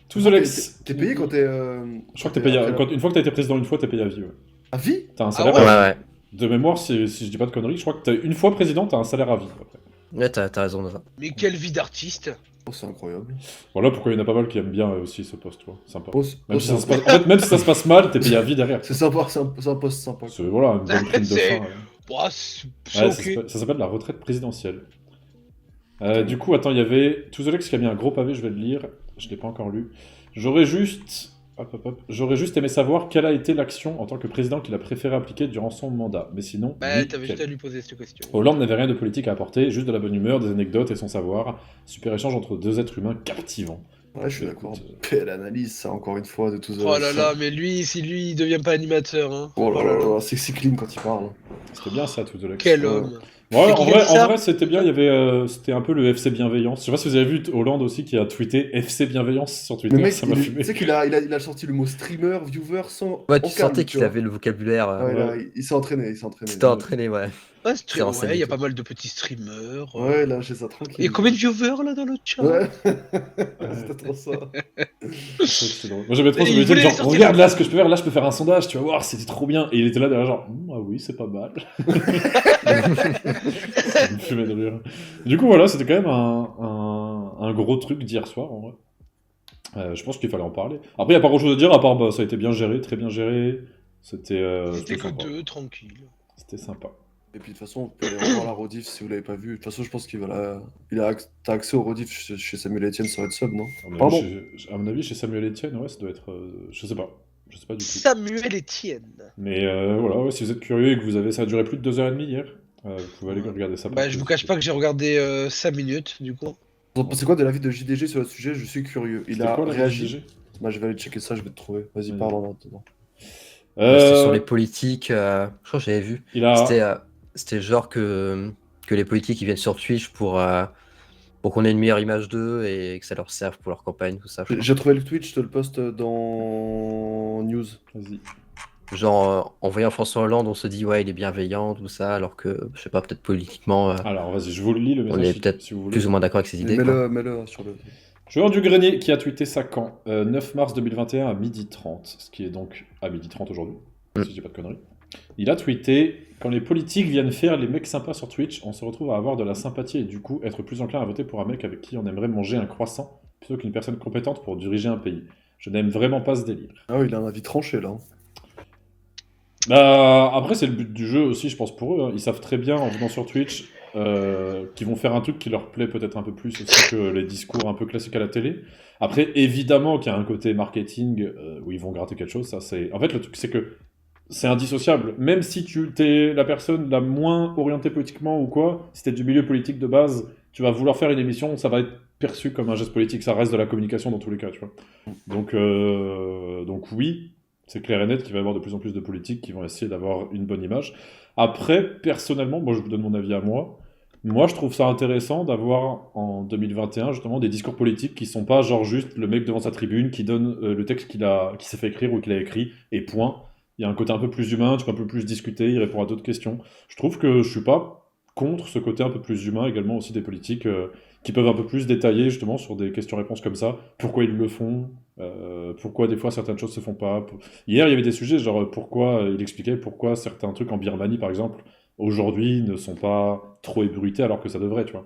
Tous Alex. T'es payé quand t'es. Je crois que t'es payé. Une fois que t'as été président une fois, t'es payé à vie. Ouais. À vie? T'as un salaire ouais. à Ouais, vie. ouais. De mémoire, si je dis pas de conneries, je crois que t'as une fois président, t'as un salaire à vie. Après. Ouais, t'as raison de ça. Mais quelle vie d'artiste. Oh, c'est incroyable. Voilà pourquoi il y en a pas mal qui aiment bien aussi ce poste, tu vois. Sympa. Oh, Même si c'est ça se passe... En fait, même si ça se passe mal, t'es payé à vie derrière. c'est sympa, c'est un poste sympa. C'est voilà, une bonne prime de C'est- fin. Ouais. Bah, c'est Ouais, ok. ça s'appelle la retraite présidentielle. Du coup, attends, il y avait Touzolex qui a mis un gros pavé, je vais le lire. Je l'ai pas encore lu. J'aurais juste aimé savoir quelle a été l'action en tant que président qu'il a préféré appliquer durant son mandat. Mais sinon, Bah, nickel. t'avais juste à lui poser cette question. Hollande n'avait rien de politique à apporter, juste de la bonne humeur, des anecdotes et son savoir. Super échange entre deux êtres humains captivants. Ouais, je suis d'accord. Écoute, Quelle analyse, ça, encore une fois, de tous Oh là là, mais lui, si lui, il devient pas animateur, hein. Oh là là, c'est clean quand il parle. C'était bien ça, Touzolex. Quel homme. Ouais, C'est qui en qui a dit ça vrai, c'était bien. Il y avait, c'était un peu le FC bienveillance. Je sais pas si vous avez vu Hollande aussi qui a tweeté FC bienveillance sur Twitter. Le mec, Ça m'a tu fumé. sais qu'il a sorti le mot streamer, viewer sans. Ouais, en tu calme, sentais tu qu'il vois. avait le vocabulaire. Ouais, là, il s'est entraîné, il s'est entraîné. C'était entraîné, ouais. Ouais, Très renseigné, ouais, il y a toi. pas mal de petits streamers. Ouais, là, j'ai ça tranquille. Il y a combien de viewers là dans le chat? Ouais, c'était trop ça. C'est drôle. Moi j'aimais trop Et ce il métier, voulait genre sortir regarde le- là ce que je peux faire, là je peux faire un sondage, tu vas voir, c'était trop bien. Et il était là derrière genre ah oui c'est pas mal. Ça me fumait de rire. Du coup voilà, c'était quand même un gros truc d'hier soir en vrai. Je pense qu'il fallait en parler. Après il n'y a pas grand chose à dire à part bah, ça a été bien géré, très bien géré. C'était C'était que sympa. 2, tranquille. C'était sympa. Et puis de toute façon, vous pouvez aller revoir la rediff si vous l'avez pas vu. De toute façon, je pense t'as accès au rediff chez Samuel Etienne sur Red Sub, non? Pardon. À mon avis, chez Samuel Etienne, ouais, ça doit être. Je sais pas. Je sais pas du tout. Samuel Etienne. Mais voilà, ouais, si vous êtes curieux et que vous avez. Ça a duré plus de 2h30 hier. Vous pouvez aller regarder ça. Bah, je vous cache pas que j'ai regardé 5 minutes, du coup. Vous en pensez quoi de l'avis de JDG sur le sujet? Je suis curieux. Il C'était a quoi, la réagi. JDG? Bah, je vais aller checker ça, je vais te trouver. Vas-y, Vas-y. parle en attendant. C'était sur les politiques. Je crois que j'avais vu. Il a. C'était genre que que les politiques ils viennent sur Twitch pour qu'on ait une meilleure image d'eux et que ça leur serve pour leur campagne, tout ça. Je crois. J'ai trouvé le tweet, je te le poste dans news. Vas-y. Genre, en voyant François Hollande, on se dit, ouais, il est bienveillant, tout ça, alors que, je sais pas, peut-être politiquement, Alors, vas-y, je vous le lis le on message est peut-être si vous voulez. plus ou moins d'accord avec ses idées. Quoi. Mets-le sur le. Joueur du grenier qui a tweeté ça quand 9 mars 2021 à 12h30, ce qui est donc à 12h30 aujourd'hui, si je dis pas de conneries. Il a tweeté « Quand les politiques viennent faire les mecs sympas sur Twitch, on se retrouve à avoir de la sympathie et du coup être plus enclin à voter pour un mec avec qui on aimerait manger un croissant plutôt qu'une personne compétente pour diriger un pays. Je n'aime vraiment pas ce délire. » Ah oui, il a un avis tranché là. Bah, après, c'est le but du jeu aussi, je pense, pour eux. Hein. Ils savent très bien, en venant sur Twitch, qu'ils vont faire un truc qui leur plaît peut-être un peu plus aussi que les discours un peu classiques à la télé. Après, évidemment qu'il y a un côté marketing où ils vont gratter quelque chose. Ça, c'est... En fait, le truc, c'est que c'est indissociable. Même si tu t'es la personne la moins orientée politiquement ou quoi, si t'es du milieu politique de base, tu vas vouloir faire une émission, ça va être perçu comme un geste politique. Ça reste de la communication dans tous les cas, tu vois. Donc oui, c'est clair et net qu'il va y avoir de plus en plus de politiques qui vont essayer d'avoir une bonne image. Après, personnellement, moi je vous donne mon avis à moi. Moi, je trouve ça intéressant d'avoir en 2021 justement des discours politiques qui sont pas genre juste le mec devant sa tribune qui donne le texte qu'il s'est fait écrire ou qu'il a écrit et point. Il y a un côté un peu plus humain, tu peux un peu plus discuter, il répond à d'autres questions. Je trouve que je suis pas contre ce côté un peu plus humain également aussi des politiques qui peuvent un peu plus détailler justement sur des questions-réponses comme ça. Pourquoi ils le font, pourquoi des fois certaines choses se font pas. Hier, il y avait des sujets genre pourquoi il expliquait pourquoi certains trucs en Birmanie par exemple aujourd'hui ne sont pas trop ébruités alors que ça devrait, tu vois.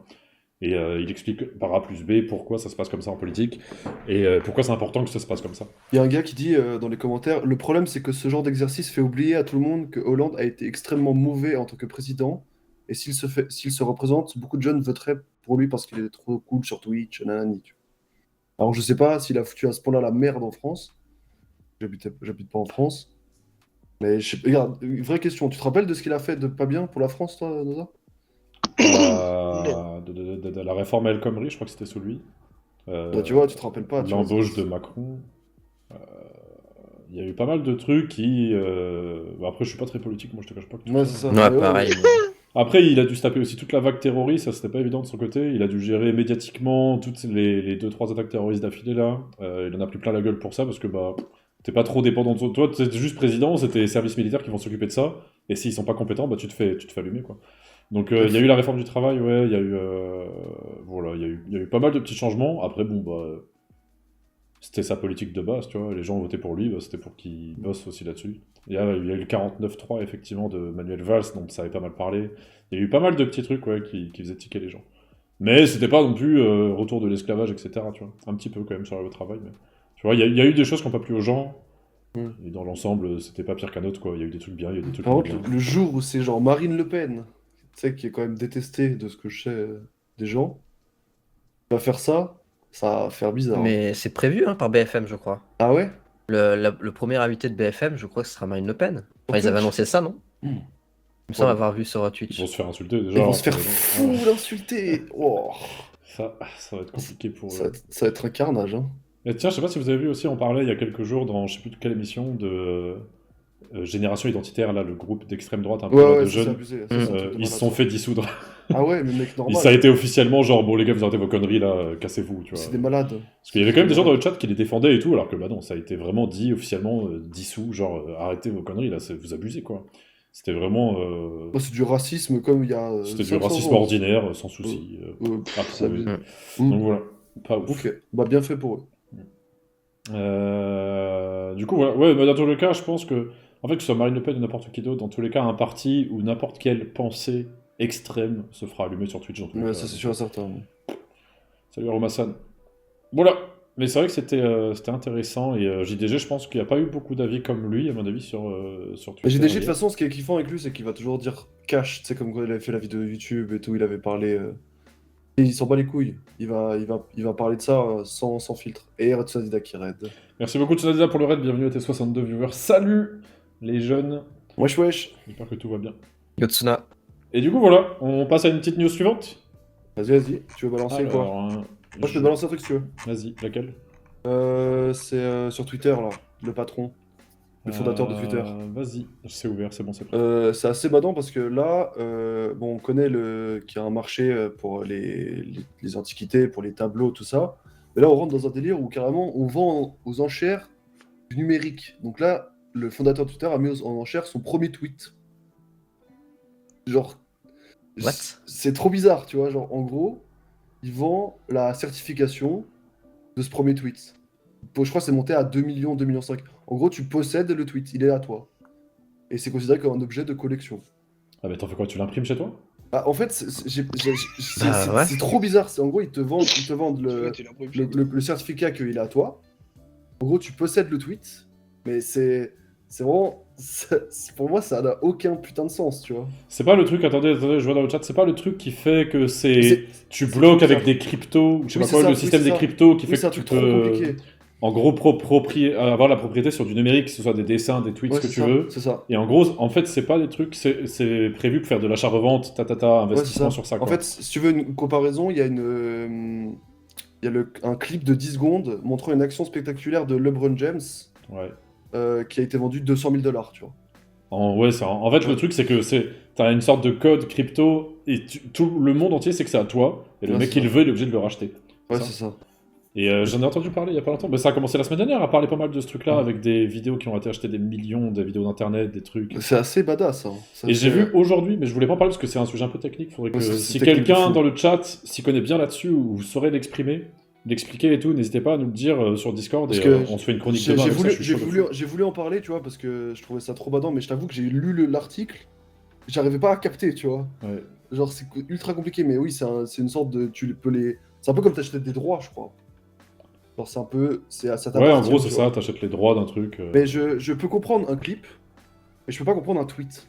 Et il explique par A plus B pourquoi ça se passe comme ça en politique et pourquoi c'est important que ça se passe comme ça. Il y a un gars qui dit dans les commentaires, le problème c'est que ce genre d'exercice fait oublier à tout le monde que Hollande a été extrêmement mauvais en tant que président, et s'il se représente, beaucoup de jeunes voteraient pour lui parce qu'il est trop cool sur Twitch, nanani. Tu vois. Alors je sais pas s'il a foutu à ce point-là la merde en France, j'habite pas en France, mais regarde, une vraie question, tu te rappelles de ce qu'il a fait de pas bien pour la France, toi, Noza? De la réforme El Khomri, je crois que c'était sous lui. Bah, tu vois, tu te rappelles pas. Tu vois, L'embauche de Macron. Il y a eu pas mal de trucs qui. Bah après, je suis pas très politique, moi je te cache pas. Que Ouais, c'est ça. Ouais, Mais pareil. Après, il a dû se taper aussi toute la vague terroriste, ça c'était pas évident de son côté. Il a dû gérer médiatiquement toutes les 2-3 attaques terroristes d'affilée là. Il en a pris plein la gueule pour ça parce que bah. T'es pas trop dépendant de toi, t'es juste président, c'est tes services militaires qui vont s'occuper de ça. Et s'ils sont pas compétents, bah tu te fais allumer quoi. Donc il y a eu la réforme du travail, ouais, il y a eu voilà, il y a eu pas mal de petits changements. Après bon bah c'était sa politique de base, tu vois. Les gens ont voté pour lui, bah, c'était pour qu'il bosse aussi là-dessus. Il y a eu le 49-3 effectivement de Manuel Valls, donc ça avait pas mal parlé. Il y a eu pas mal de petits trucs ouais, qui faisaient tiquer les gens. Mais c'était pas non plus retour de l'esclavage, etc. Tu vois. Un petit peu quand même sur le travail, mais tu vois, il y a eu des choses qui n'ont pas plu aux gens. Et dans l'ensemble, c'était pas pire qu'un autre, quoi. Il y a eu des trucs bien, il y a eu des trucs par moins contre, bien. le jour où c'est genre Marine Le Pen, tu sais, qui est quand même détestée de ce que je sais des gens, va faire ça, ça va faire bizarre. Mais c'est prévu hein, par BFM, je crois. Ah ouais? Le premier invité de BFM, je crois que ce sera Marine Le Pen. Enfin, ils avaient annoncé ça, non Hmm. Il me semble Ouais. avoir vu sur Ils Twitch. vont se faire insulter déjà. Ils vont se faire après, fou l'insulter. Oh, ça va être compliqué pour ça eux. va être, ça va être un carnage. Hein. Et tiens, je sais pas si vous avez vu aussi, on parlait il y a quelques jours dans je sais plus de quelle émission de Génération Identitaire, là, le groupe d'extrême droite un peu là, Ouais, de ça, c'est jeunes. abusé. Ça, c'est un truc de Ils se malade. sont fait dissoudre. Ah ouais, mais mec, Et normal. ça a été officiellement genre, bon les gars, vous arrêtez vos conneries là, cassez-vous, tu vois. C'est des malades. Parce qu'il y avait quand même des gens dans le chat qui les défendaient et tout, alors que bah non, ça a été vraiment dit officiellement dissous, genre arrêtez vos conneries là, vous abusez quoi. C'était vraiment. Moi, c'est du racisme comme il y a. C'était du 500 racisme ans. ordinaire, sans souci. C'est approuvé. abusé. Donc voilà, pas ouf. Ok, bah bien fait pour eux. Du coup, voilà. Ouais, bah, dans tous les cas, je pense que, en fait, que ce soit Marine Le Pen ou n'importe qui d'autre, dans tous les cas, un parti ou n'importe quelle pensée extrême se fera allumer sur Twitch dans tous les Ouais, cas. ça c'est sûr et certain. Salut Romassan. Voilà. Mais c'est vrai que c'était intéressant et JDG, je pense qu'il n'y a pas eu beaucoup d'avis comme lui, à mon avis, sur Twitter. Mais JDG, de toute façon, ce qui est kiffant avec lui, c'est qu'il va toujours dire cash, tu sais, comme quand il avait fait la vidéo YouTube et tout, il avait parlé. Et il s'en bat les couilles. Il va parler de ça sans filtre. Et Ratsadida qui raid. Merci beaucoup Tsunadida pour le raid, bienvenue à tes 62 viewers. Salut les jeunes. Wesh wesh. J'espère que tout va bien. Yotsuna. Et du coup, voilà, on passe à une petite news suivante. Vas-y, tu veux balancer quoi? Alors, Moi je peux te balancer un truc si tu veux. Vas-y, laquelle? C'est sur Twitter là, le patron. le fondateur de Twitter. Vas-y, c'est ouvert, c'est bon, c'est prêt. C'est assez badant parce que là, bon, on connaît qu'il y a un marché pour les antiquités, pour les tableaux, tout ça. Mais là, on rentre dans un délire où carrément on vend aux enchères du numérique. Donc là, le fondateur de Twitter a mis en enchère son premier tweet. Genre, What? c'est trop bizarre, tu vois. Genre, en gros, il vend la certification de ce premier tweet. Je crois que c'est monté à 2 millions, 2 millions 5. En gros, tu possèdes le tweet, il est à toi. Et c'est considéré comme un objet de collection. Ah, mais t'en fais quoi? Tu l'imprimes chez toi? Ah, en fait, Bah, ouais. c'est trop bizarre. En gros, ils te vendent Ouais, tu l'as pris, le certificat qu'il est à toi. En gros, tu possèdes le tweet. Mais c'est vraiment... pour moi, ça n'a aucun putain de sens, tu vois. C'est pas le truc, attendez, je vois dans le chat, c'est pas le truc qui fait que C'est- tu c'est bloques trop avec bizarre. des cryptos, ou je sais Oui, pas c'est quoi, ça, le oui, système c'est des ça. cryptos qui Oui, fait c'est un que tu truc trop peux, compliqué. en gros, avoir la propriété sur du numérique, que ce soit des dessins, des tweets, Ouais, ce que c'est tu ça, veux. c'est ça. Et en gros, en fait, c'est pas des trucs, c'est prévu pour faire de l'achat-revente, Ouais, c'est investissement ça. sur ça, En quoi. fait, si tu veux une comparaison, il y a un clip de 10 secondes montrant une action spectaculaire de LeBron James Ouais. qui a été vendu 200 000 $, tu vois. En fait, Ouais. le truc, c'est que t'as une sorte de code crypto, et tout le monde entier sait que c'est à toi, et le Ouais, mec c'est qui le ça. veut, il est obligé de le racheter. Ouais, Ça. c'est ça. Et j'en ai entendu parler il y a pas longtemps. Bah, ça a commencé la semaine dernière à parler pas mal de ce truc-là, Ouais. avec des vidéos qui ont été achetées des millions, des vidéos d'internet, des trucs. C'est assez badass, hein. Ça Et j'ai fait- vu aujourd'hui, mais je voulais pas en parler parce que c'est un sujet un peu technique. Faudrait que Ouais, c'est si technique de quelqu'un fou. dans le chat s'y connaît bien là-dessus ou vous saurez l'expliquer et tout, n'hésitez pas à nous le dire sur Discord Parce et que on se fait une chronique J'ai demain j'ai avec ça, voulu, je suis j'ai chaud de voulu, fou. j'ai voulu en parler, tu vois, parce que je trouvais ça trop badant, mais je t'avoue que j'ai lu l'article, j'arrivais pas à capter, tu vois. Ouais. Genre, c'est ultra compliqué, mais oui, c'est une sorte de. C'est un peu comme t'achetais des droits, je crois. Genre, ça Ouais, en t'appartient, gros, c'est tu ça, vois. t'achètes les droits d'un truc. Mais je peux comprendre un clip, mais je peux pas comprendre un tweet.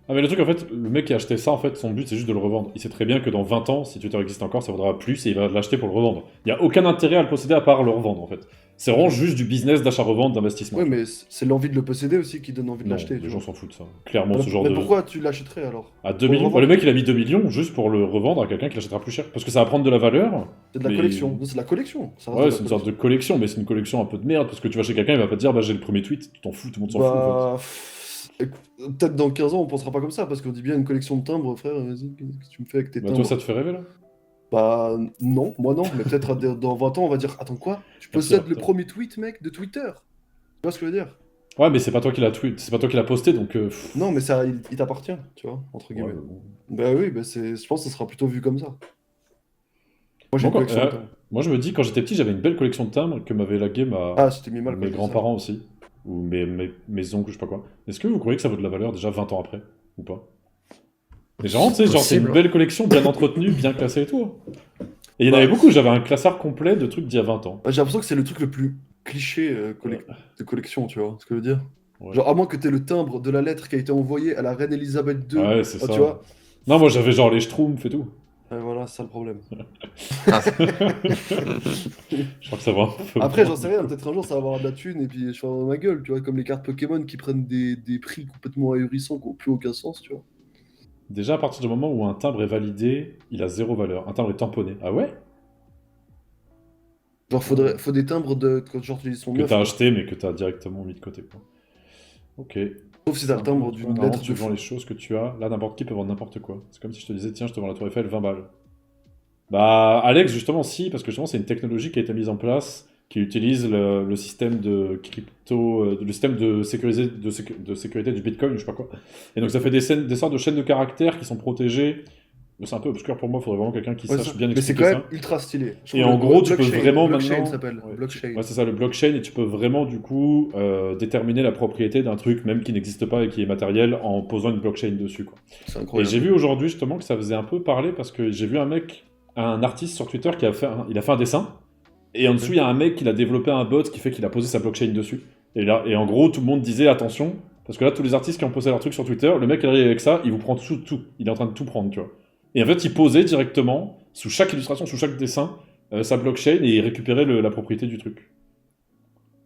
Ah, mais le truc, en fait, le mec qui a acheté ça, en fait, son but, c'est juste de le revendre. Il sait très bien que dans 20 ans, si Twitter existe encore, ça vaudra plus et il va l'acheter pour le revendre. Il n'y a aucun intérêt à le posséder à part le revendre, en fait. C'est vraiment juste du business d'achat-revente, d'investissement. Ouais, mais c'est l'envie de le posséder aussi qui donne envie de Non, l'acheter, les tu gens vois. s'en foutent, ça. Clairement, ce genre Mais de... pourquoi tu l'achèterais alors? À 2 Pour le millions. revendre Le mec, il a mis 2 millions juste pour le revendre à quelqu'un qui l'achètera plus cher. Parce que ça va prendre de la valeur. C'est de la mais- collection. Non, c'est de la collection. Ça reste Ouais, de c'est la une sorte de collection, mais c'est une collection un peu de merde. Parce que tu vas chez quelqu'un, il va pas te dire, bah j'ai le premier tweet, tu t'en fous, tout le monde s'en fout. En Bah, peut-être dans 15 ans, on pensera pas comme ça, parce qu'on dit bien une collection de timbres, frère, vas-y, qu'est-ce que tu me fais avec tes fait. Bah, timbres? toi, ça te fait rêver là Bah, non, moi non, mais peut-être dans 20 ans, on va dire, attends quoi? Tu Merci, possèdes le Arthur. premier tweet, mec, de Twitter. Tu vois ce que je veux dire? Ouais, mais c'est pas toi qui l'as tweet, c'est pas toi qui l'as posté, donc. Pff, Non, mais ça, il t'appartient, tu vois, entre ouais, guillemets. bon. Bah oui, bah je pense que ça sera plutôt vu comme ça. Moi, j'ai Bon, une collection de timbres. moi, je me dis, quand j'étais petit, j'avais une belle collection de timbres que m'avait lagué Ah, c'était mis mal quand mes je dis ça. grands-parents aussi. Ou mes oncles, je sais pas quoi. Est-ce que vous croyez que ça vaut de la valeur déjà 20 ans après Ou pas? Mais genre, tu sais, genre, c'est une Possible. belle collection, bien entretenue, bien classée et tout. Et il y en avait beaucoup, j'avais un classard complet de trucs d'il y a 20 ans. Bah, j'ai l'impression que c'est le truc le plus cliché de collection, tu vois ce que je veux dire? Ouais. Genre, à moins que t'aies le timbre de la lettre qui a été envoyée à la reine Elisabeth II, Ouais, c'est ah, ça. tu vois? Non, moi j'avais genre les Schtroumpfs et tout. Voilà, c'est ça le problème. Je crois que ça va un peu. Après, j'en sais rien, peut-être un jour ça va avoir de la thune et puis je vais avoir ma gueule, tu vois, comme les cartes Pokémon qui prennent des prix complètement ahurissants qui n'ont plus aucun sens, tu vois. Déjà, à partir du moment où un timbre est validé, il a zéro valeur. Un timbre est tamponné. Ah ouais? Genre, faut des timbres quand genre tu dis son Que neuf, t'as quoi. acheté, mais que t'as directement mis de côté, quoi. Ok. Sauf si t'as le timbre d'une Normalement, lettre tu de vends fou. les choses que tu as. Là, n'importe qui peut vendre n'importe quoi. C'est comme si je te disais, tiens, je te vends la Tour Eiffel, 20 balles. Bah, Alex, justement, si, parce que justement, c'est une technologie qui a été mise en place, qui utilise le système de crypto, le système de sécurité du Bitcoin, je sais pas quoi. Et donc, ça fait des sortes de chaînes de caractères qui sont protégées. C'est un peu obscur pour moi, il faudrait vraiment quelqu'un qui Ouais, sache bien mais c'est expliquer quand ça. même ultra stylé. Je Et trouve en le gros, tu peux blockchain- vraiment blockchain maintenant. s'appelle, Ouais, blockchain. ouais, c'est ça, le blockchain, et tu peux vraiment du coup déterminer la propriété d'un truc même qui n'existe pas et qui est matériel en posant une blockchain dessus, quoi. C'est Et incroyable. j'ai vu aujourd'hui justement que ça faisait un peu parler parce que j'ai vu un artiste sur Twitter qui a fait un dessin et en dessous il y a un mec qui a développé un bot qui fait qu'il a posé sa blockchain dessus. Et en gros tout le monde disait attention parce que là tous les artistes qui ont posé leur truc sur Twitter, le mec il arrive avec ça, il vous prend tout, il est en train de tout prendre, tu vois. Et en fait il posait directement sous chaque illustration, sous chaque dessin sa blockchain et il récupérait la propriété du truc.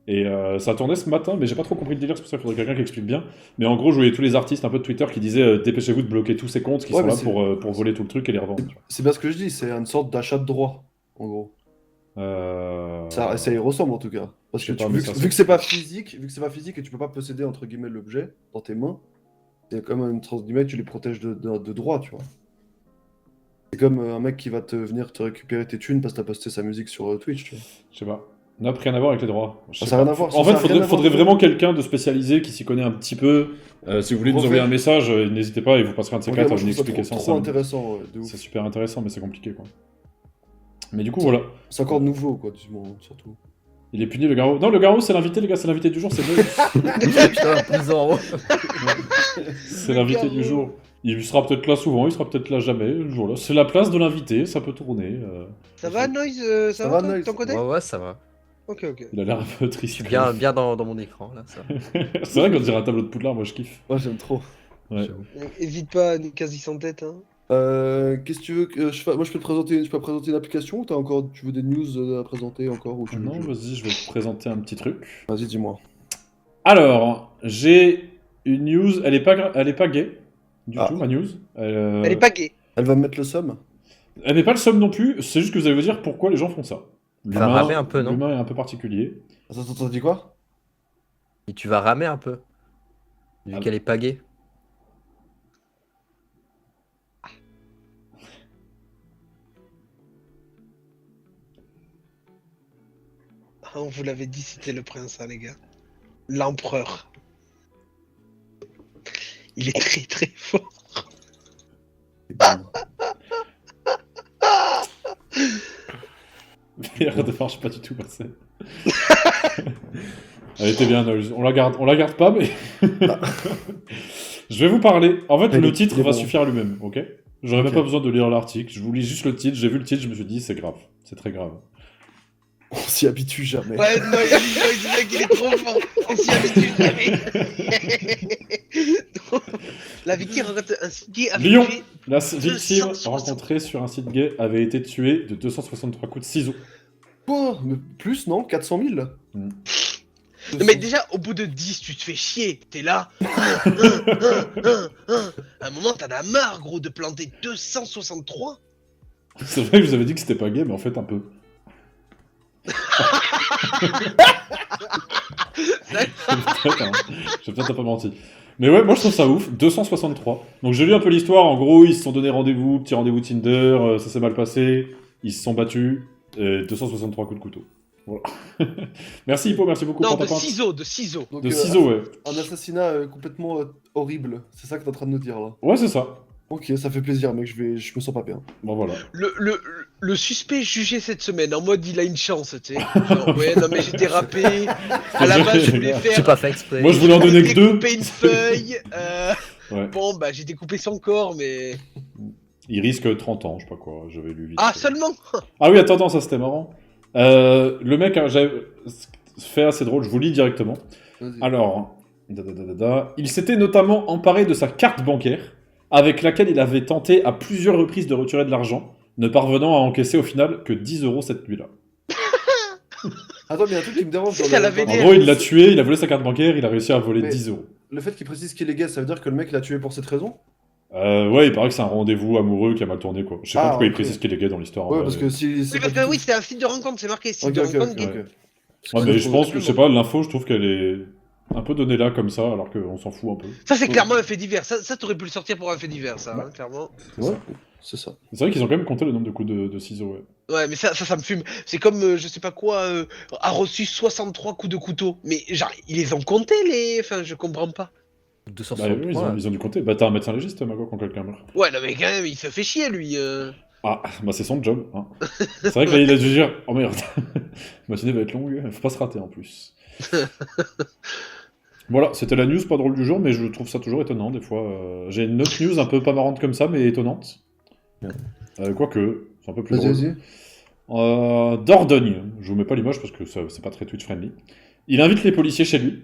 Et ça tournait ce matin, mais j'ai pas trop compris le délire, c'est pour ça qu'il faudrait quelqu'un qui explique bien. Mais en gros, je voyais tous les artistes un peu de Twitter qui disaient dépêchez-vous de bloquer tous ces comptes qui Ouais, sont mais là pour voler tout le truc et les revendre. Tu vois. C'est bien ce que je dis, c'est une sorte d'achat de droit, en gros. Ça y ressemble en tout cas. Parce Je que sais pas, vu mais que, ça, vu que c'est pas physique, vu que c'est pas physique et tu peux pas posséder entre guillemets l'objet dans tes mains, c'est comme une entre guillemets tu les protèges de droit, tu vois. C'est comme un mec qui va te venir te récupérer tes thunes parce que t'as posté sa musique sur Twitch, tu vois. Je sais pas. N'a rien à voir avec les droits. Je sais Ça a rien pas. à voir, En ça fait, a rien à voir faudrait du tout. vraiment quelqu'un de spécialisé qui s'y connaît un petit peu. Si vous voulez nous envoyer un message, n'hésitez pas, il vous passera un de ces Ok, quatre à moi je nous trouve ça expliquer ça en trop 5 minutes. intéressant, ouais, de ouf. C'est super intéressant, mais c'est compliqué, quoi. Mais du coup, voilà. C'est encore nouveau, quoi, du moment, surtout. Il est puni, le Garo. Non, le Garo, c'est l'invité, les gars, c'est l'invité du jour, c'est Noise. Putain, plus en haut. C'est l'invité du jour. Il sera peut-être là souvent, il sera peut-être là jamais, le jour-là. C'est la place de l'invité, ça peut tourner. Ça va, Noise? Ça Ça va, va, toi, de Noise ton côté? Ouais, ça va. Ok, ok. Il a l'air un peu Je triste. suis bien dans mon écran, là, ça. C'est vrai qu'on dirait un tableau de Poudlard, moi je kiffe. Moi j'aime trop. Ouais. J'avoue. Donc, hésite pas à nous quasi sans tête, hein. Qu'est-ce que tu veux que je fasse? Moi je peux te présenter une application ou tu veux des news à présenter encore ou tu veux Non, que je- vas-y, je vais te présenter un petit truc. Vas-y, dis-moi. Alors, j'ai une news, elle est pas gay, du Ah. tout, ma news. Elle est pas gay. Elle va me mettre le somme? Elle n'est pas le somme non plus, c'est juste que vous allez vous dire pourquoi les gens font ça. Ça va ramer un peu, non? L'humain est un peu particulier. Attends, t'as dit quoi? Et tu vas ramer un peu. Vu Ah. qu'elle est pas gay. Ah, on vous l'avait dit, c'était le prince, hein, les gars. L'empereur. Il est très très fort. C'est bon. Merde, ça marche pas du tout, Marcel. Elle était bien, Noise. On la garde pas, mais... Je vais vous parler. En fait, Il le est- titre il est va bon. suffire à lui-même, ok? J'aurais même Ok. pas besoin de lire l'article, je vous lis juste le titre, j'ai vu le titre, je me suis dit, c'est grave, c'est très grave. On s'y habitue jamais. Ouais, Noise, le mec, il est trop fort. On s'y habitue jamais. La victime rencontre un site gay Lyon, affecté. la victime 260. rencontrée sur un site gay avait été tuée de 263 coups de ciseaux. Quoi? Mais plus, non? 400 000? Mm. Non, mais déjà, au bout de 10, tu te fais chier. T'es là. À un moment, t'en as marre, gros, de planter 263. C'est vrai que je vous avais dit que c'était pas gay, mais en fait un peu. J'ai peut-être pas menti. Mais ouais, moi je trouve ça ouf, 263. Donc j'ai lu un peu l'histoire, en gros ils se sont donné rendez-vous, petit rendez-vous Tinder, ça s'est mal passé, ils se sont battus, et 263 coups de couteau. Voilà. Merci Hippo, merci beaucoup Non, pour de ta pinte. ciseaux, de ciseaux. Donc, De ciseaux, ouais. Un assassinat complètement horrible. C'est ça que t'es en train de nous dire là. Ouais, c'est ça. Ok, ça fait plaisir, mec. Je me sens pas bien. Bon voilà. Le suspect jugé cette semaine, en mode il a une chance, tu sais. Genre, ouais, non, mais j'ai dérapé. À la base, je voulais J'ai faire. pas fait exprès. Moi je voulais en donner que deux. découper une feuille. Ouais. Bon, bah, j'ai découpé son corps, mais. Il risque 30 ans, je sais pas quoi, j'avais lu vite. Ah, seulement. Ah oui, attends, ça c'était marrant. Le mec, j'avais fait assez drôle, je vous lis directement. Vas-y. Alors, il s'était notamment emparé de sa carte bancaire, avec laquelle il avait tenté à plusieurs reprises de retirer de l'argent, ne parvenant à encaisser au final que 10 € cette nuit-là. Attends, mais il y a un truc qui me dérange. Ça l'avait En l'air. gros, il l'a tué, il a volé sa carte bancaire, il a réussi à voler Mais- 10 €. Le fait qu'il précise qu'il est gay, ça veut dire que le mec l'a tué pour cette raison? Ouais, il paraît que c'est un rendez-vous amoureux qui a mal tourné, quoi. Je sais pas Ah, pourquoi il ok. précise qu'il est gay dans l'histoire. Ouais, en parce vrai. que si. c'est Oui, pas parce du que tout- oui, c'était un site de rencontre, c'est marqué. Site Ok, de ok, rencontre ok. gay. ok. Ouais, mais je pense que, Absolument. je sais pas, l'info, je trouve qu'elle est un peu donnée là, comme ça, alors qu'on s'en fout un peu. Ça, c'est clairement un fait divers. Ça t'aurais pu le sortir pour un fait divers, ça, hein, clairement. Ouais, c'est ça. C'est vrai qu'ils ont quand même compté le nombre de coups de ciseaux, ouais. Ouais, mais ça me fume. C'est comme, je sais pas quoi, a reçu 63 coups de couteau. Mais genre, ils les ont comptés, les. Enfin, je comprends pas. Bah, 263. oui, ils ont dû compter. Bah, t'as un médecin légiste, Mago, quand quelqu'un meurt. Ouais, non, mais quand même, il se fait chier, lui. Ah, bah c'est son job. Hein. C'est vrai que là, il a dû dire oh merde, la matinée va être longue, faut pas se rater en plus. Voilà, c'était la news pas drôle du jour, mais je trouve ça toujours étonnant des fois. J'ai une autre news un peu pas marrante comme ça, mais étonnante. Quoique, c'est un peu plus Vas-y, drôle. vas-y. Dordogne, je vous mets pas l'image parce que c'est pas très Twitch friendly. Il invite les policiers chez lui.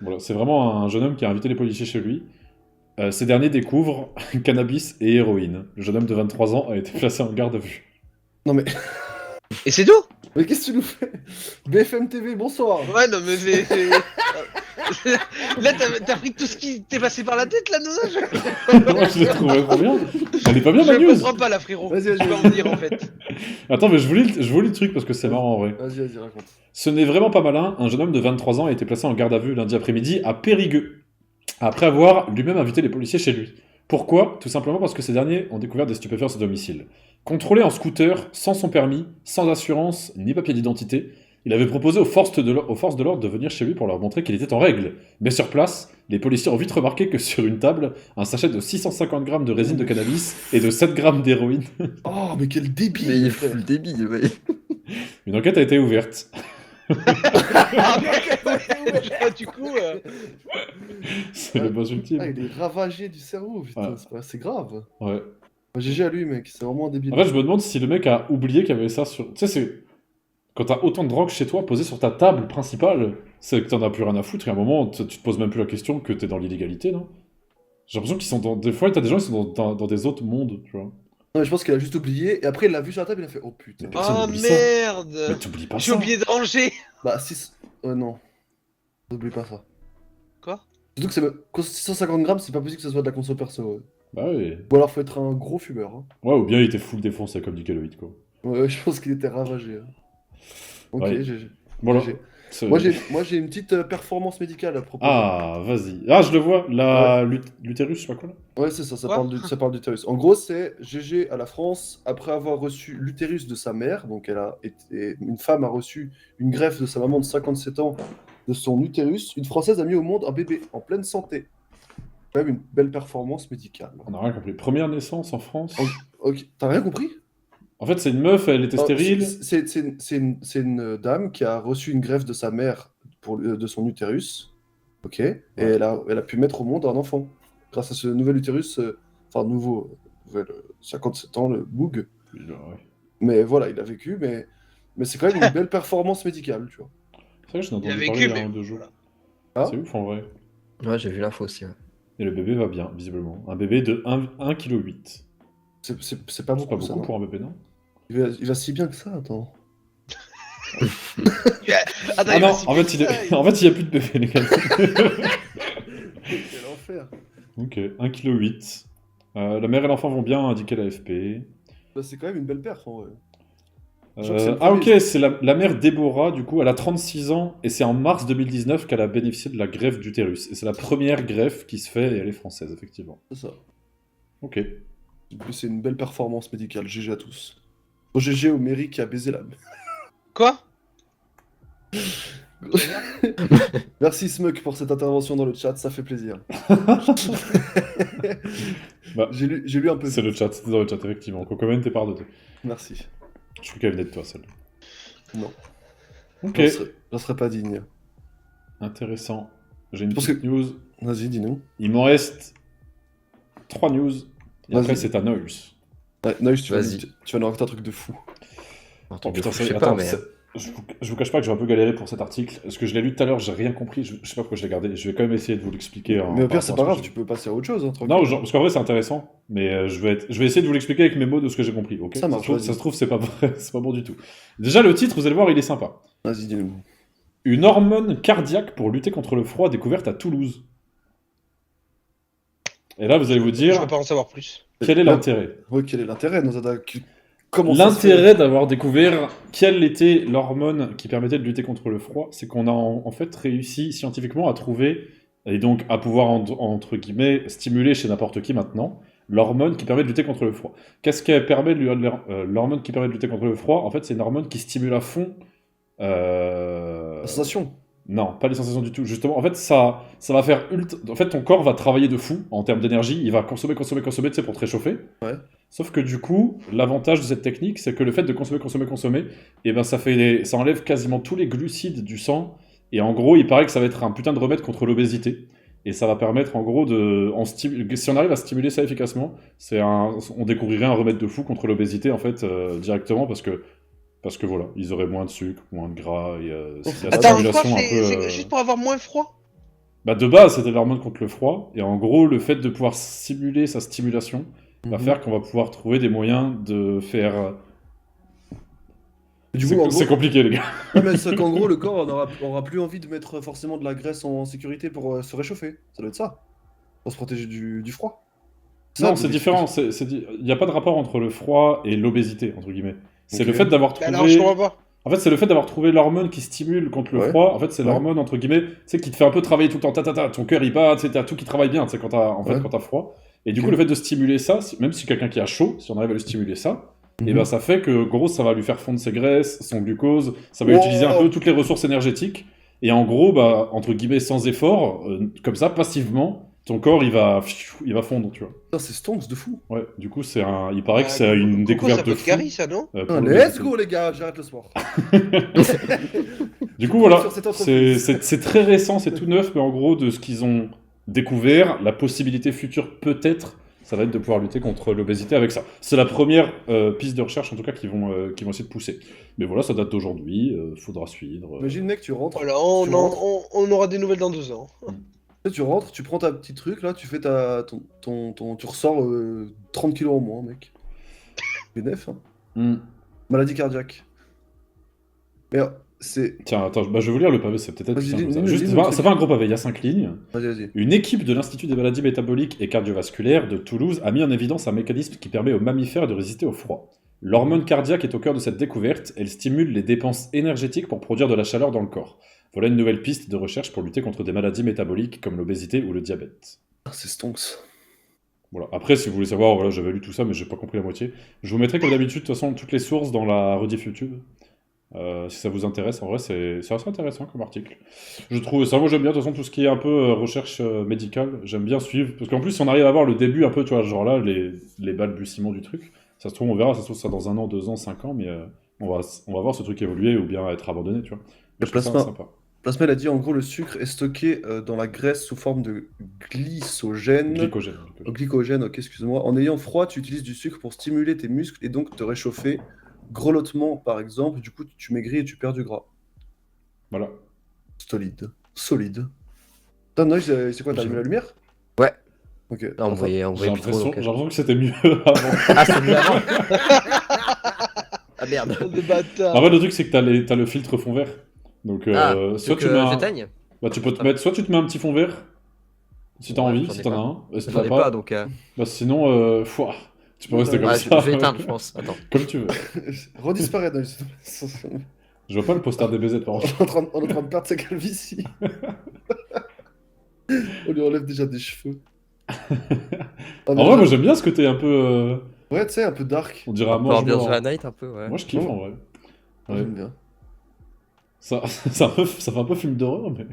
Voilà, c'est vraiment un jeune homme qui a invité les policiers chez lui. Ces derniers découvrent cannabis et héroïne. Le jeune homme de 23 ans a été placé en garde à vue. Non mais. Et c'est tout. Mais qu'est-ce que tu nous fais? BFM TV, bonsoir. Ouais, non, mais là, t'as pris tout ce qui t'est passé par la tête, là, non? Moi, je l'ai trouvé trop bien. Elle est pas bien, Je ma news. comprends pas, là, frérot. Vas-y, Je vais en venir, en fait. Attends, mais je vous lis le truc parce que c'est marrant en vrai. Vas-y, raconte. Ce n'est vraiment pas malin. Un jeune homme de 23 ans a été placé en garde à vue lundi après-midi à Périgueux, après avoir lui-même invité les policiers chez lui. Pourquoi? Tout simplement parce que ces derniers ont découvert des stupéfiants à son domicile. Contrôlé en scooter, sans son permis, sans assurance, ni papier d'identité, il avait proposé aux forces de l'ordre de venir chez lui pour leur montrer qu'il était en règle. Mais sur place, les policiers ont vite remarqué que sur une table, un sachet de 650 grammes de résine de cannabis et de 7 grammes d'héroïne. Oh, mais quel débile. Mais il est frère. full débile, ouais. Une enquête a été ouverte. Ah, ouais, du coup, C'est le boss ultime. Ah, il est ravagé du cerveau, putain, Ouais. c'est grave. Ouais. GG à lui, mec, c'est vraiment un débile. En fait, je me demande si le mec a oublié qu'il y avait ça sur. Tu sais, c'est. Quand t'as autant de drogue chez toi posée sur ta table principale, c'est que t'en as plus rien à foutre. Et à un moment, tu te poses même plus la question que t'es dans l'illégalité, non? J'ai l'impression qu'ils sont dans. Des fois, t'as des gens qui sont dans des autres mondes, tu vois. Non, mais je pense qu'il a juste oublié, et après il l'a vu sur la table, il a fait oh putain. Mais personne oh n'oublie ça. merde. Mais t'oublies pas J'ai ça. oublié de ranger. Bah, 6. Non. N'oublie pas ça. Quoi? Surtout que c'est 650 grammes, c'est pas possible que ce soit de la conso perso. Ouais. Bah oui. Ou alors faut être un gros fumeur. Hein. Ouais, ou bien il était full défoncé comme Nickeloid, quoi. Ouais, je pense qu'il était ravagé. Hein. Ok, Ouais. GG. Voilà. GG. C'est- Moi j'ai une petite performance médicale à propos. Ah, vas-y. Ah, je le vois. L'utérus, je sais pas quoi, là. Ouais, c'est ça, ça Quoi parle d'utérus. En gros, c'est GG à la France, après avoir reçu l'utérus de sa mère, donc une femme a reçu une greffe de sa maman de 57 ans de son utérus, une Française a mis au monde un bébé en pleine santé. Quand même une belle performance médicale. On a rien compris. Première naissance en France. Ok, t'as rien compris? En fait, c'est une meuf, elle était Oh, stérile. c'est une dame qui a reçu une greffe de sa mère de son utérus, ok, et elle a pu mettre au monde un enfant grâce à ce nouvel utérus, enfin nouvel 57 ans, le Boog. Ouais. Mais voilà, il a vécu, mais c'est quand même une belle performance médicale, tu vois. C'est vrai que j'en ai Il a entendu vécu, parler il y a mais un ou deux jours. voilà. Ah. C'est ouf en vrai. Ouais, j'ai vu l'info aussi. Ouais. Et le bébé va bien, visiblement. Un bébé de 1,8 kg. C'est pas C'est pas beaucoup, ça, beaucoup non pour un bébé, non? il va si bien que ça, attends. Attends, Ah il non, va s'y en fait, en fait, il n'y a plus de bébé, les gars. Quel enfer. Ok, 1,8 kg. La mère et l'enfant vont bien, a indiqué l'AFP. Bah, c'est quand même une belle perf, en vrai. Je crois que c'est le Ah premier. ok, c'est la mère Déborah, du coup, elle a 36 ans, et c'est en mars 2019 qu'elle a bénéficié de la greffe d'utérus. Et c'est la première greffe qui se fait, et elle est française, effectivement. C'est ça. Ok. Du coup, c'est une belle performance médicale. GG à tous. Bon, GG au mairie qui a baisé la... Quoi? Merci Smuk pour cette intervention dans le chat, ça fait plaisir. Bah, J'ai lu un peu. c'est le chat, c'est dans le chat, effectivement. Cocomen, t'es pardonné. Merci. Je crois qu'elle venait de toi, celle. Non, Ok. j'en serais pas digne. Intéressant. J'ai une Parce petite que- news. Vas-y, dis-nous. Il m'en reste 3 news. Et Vas-y. après, c'est à Noise. Ouais, Noïs, tu Vas-y. vas nous raconter un truc de fou. Un Oh truc de putain, fou, ça- je sais attends, pas, mais. je vous cache pas que j'ai un peu galéré pour cet article. Parce que je l'ai lu tout à l'heure, j'ai rien compris. Je sais pas pourquoi je l'ai gardé. Je vais quand même essayer de vous l'expliquer. Mais au pire, c'est pas grave, tu tu peux passer à autre chose. Hein, tranquille. Non, parce qu'en vrai, c'est intéressant. Mais je vais essayer de vous l'expliquer avec mes mots de ce que j'ai compris. Ok. Ça marche, se trouve, vas-y. ça se trouve, c'est pas vrai, c'est pas bon du tout. Déjà, le titre, vous allez voir, il est sympa. Vas-y, dis-nous. Une hormone cardiaque pour lutter contre le froid découverte à Toulouse. Et là, vous allez vous Je dire, veux pas en savoir plus. quel est l'intérêt? Ouais, quel est l'intérêt, Nozada Comment ça se fait L'intérêt d'avoir découvert quelle était l'hormone qui permettait de lutter contre le froid, c'est qu'on a en fait réussi scientifiquement à trouver, et donc à pouvoir entre guillemets stimuler chez n'importe qui maintenant, l'hormone qui permet de lutter contre le froid. Qu'est-ce qui permet l'hormone qui permet de lutter contre le froid? En fait, c'est une hormone qui stimule à fond. La sensation. Non, pas les sensations du tout. Justement, en fait, ça va faire En fait, ton corps va travailler de fou en termes d'énergie. Il va consommer, tu sais, pour te réchauffer. Ouais. Sauf que du coup, l'avantage de cette technique, c'est que le fait de consommer, et ben ça enlève quasiment tous les glucides du sang. Et en gros, il paraît que ça va être un putain de remède contre l'obésité. Et ça va permettre, en gros, si on arrive à stimuler ça efficacement, on découvrirait un remède de fou contre l'obésité, en fait, directement, parce que voilà, ils auraient moins de sucre, moins de gras, et c'est la Attends, stimulation froid, un peu. c'est juste pour avoir moins froid? Bah de base, c'était l'hormone contre le froid, et en gros, le fait de pouvoir simuler sa stimulation va Mhm. faire qu'on va pouvoir trouver des moyens de faire Du coup, en gros, C'est compliqué, les gars. mais c'est qu'en gros, le corps aura plus envie de mettre forcément de la graisse en sécurité pour se réchauffer. Ça doit être ça. Pour se protéger du froid. Non, Ça, c'est vous différent. expliquez. Il n'y a pas de rapport entre le froid et l'obésité, entre guillemets. C'est Ok. le fait d'avoir Bah alors, je trouvé. comprends pas. En fait, c'est le fait d'avoir trouvé l'hormone qui stimule contre le Ouais. froid. En fait, c'est Ouais. l'hormone, entre guillemets, tu sais, qui te fait un peu travailler tout le temps. Ton cœur, il bat, tu sais, t'as tout qui travaille bien, tu sais, quand Ouais. quand t'as froid. Et du Ok. coup, le fait de stimuler ça, même si quelqu'un qui a chaud, si on arrive à lui stimuler ça, et Mhm. ben ça fait que, gros, ça va lui faire fondre ses graisses, son glucose, ça va Wow. utiliser un peu toutes les ressources énergétiques. Et en gros, bah, entre guillemets, sans effort, comme ça, passivement, ton corps, il va fondre, tu vois. Putain, c'est stonks de fou. Ouais, du coup, il paraît que c'est Coco, une découverte ça de peut te fou. carry, ça, non Pour Putain, l'obésité. let's go, les gars, j'arrête le sport. Du coup, voilà, Sur cette entreprise. c'est très récent, c'est tout neuf, mais en gros, de ce qu'ils ont découvert, la possibilité future, peut-être, ça va être de pouvoir lutter contre l'obésité avec ça. C'est la première piste de recherche, en tout cas, qu'ils vont essayer de pousser. Mais voilà, ça date d'aujourd'hui, faudra suivre. Imagine, mec, tu rentres. Voilà, tu rentres, on aura des nouvelles dans 2 ans. tu rentres, tu prends ta petite truc, là, tu fais tu ressors 30 kilos en moins, mec. Bénef, hein. Hmm. Maladie cardiaque. Mais c'est. Tiens, attends, bah, je vais vous lire le pavé, c'est peut-être plus Vas-y, simple comme ça. dis-le, Juste, dis-le, le c'est truc. pas un gros pavé, il y a 5 lignes. Vas-y, vas-y. Une équipe de l'Institut des maladies métaboliques et cardiovasculaires de Toulouse a mis en évidence un mécanisme qui permet aux mammifères de résister au froid. L'hormone cardiaque est au cœur de cette découverte, elle stimule les dépenses énergétiques pour produire de la chaleur dans le corps. Voilà une nouvelle piste de recherche pour lutter contre des maladies métaboliques comme l'obésité ou le diabète. Ah, c'est stonks. Voilà. Après, si vous voulez savoir, voilà, j'avais lu tout ça, mais j'ai pas compris la moitié. Je vous mettrai comme d'habitude, de toute façon, toutes les sources dans la rediff YouTube. Si ça vous intéresse, en vrai, c'est assez intéressant comme article. Je trouve ça, moi j'aime bien, de toute façon, tout ce qui est un peu recherche médicale, j'aime bien suivre. Parce qu'en plus, si on arrive à voir le début, un peu, tu vois, genre là, les balbutiements du truc, ça se trouve, on verra, ça se trouve, ça dans 1 an, 2 ans, 5 ans, mais on va voir ce truc évoluer ou bien être abandonné, tu vois. Le Je trouve ça plasma. sympa. Plasma, il a dit en gros, le sucre est stocké dans la graisse sous forme de glycogène. Glycogène. Glycogène, ok, excuse-moi. En ayant froid, tu utilises du sucre pour stimuler tes muscles et donc te réchauffer. Grelottement, par exemple, du coup, tu maigris et tu perds du gras. Voilà. Solide. Solide. Putain, Noise, c'est quoi, t'as allumé la lumière? Ouais. Ok. Là, on voyait J'ai plus trop. l'impression donc, que c'était mieux avant. Ah, c'est mieux avant. Ah merde. Des bâtards. En fait, le truc, c'est que t'as le filtre fond vert. Donc, soit Donc, tu mets un... j'éteigne. Bah, tu peux te mettre, soit tu te mets un petit fond vert, si t'as Ouais, envie, j'en si ai t'en as pas. un. Et si J'en t'en ai as pas, donc. bah, sinon, tu peux rester comme Ah, ça. je vais éteindre, je pense. Attends. Comme tu veux. Redisparaît, Noise. Je vois pas le poster des BZ par On contre. est en train de perdre sa calvitie. On lui enlève déjà des cheveux. Ah, En mais vrai, là- moi j'aime bien ce côté un peu. Ouais, tu sais, un peu dark. On dirait un Border's mange-mort. the Night, un peu, ouais. Moi je kiffe en vrai. Ouais. J'aime bien. Ça fait un peu film d'horreur, mais.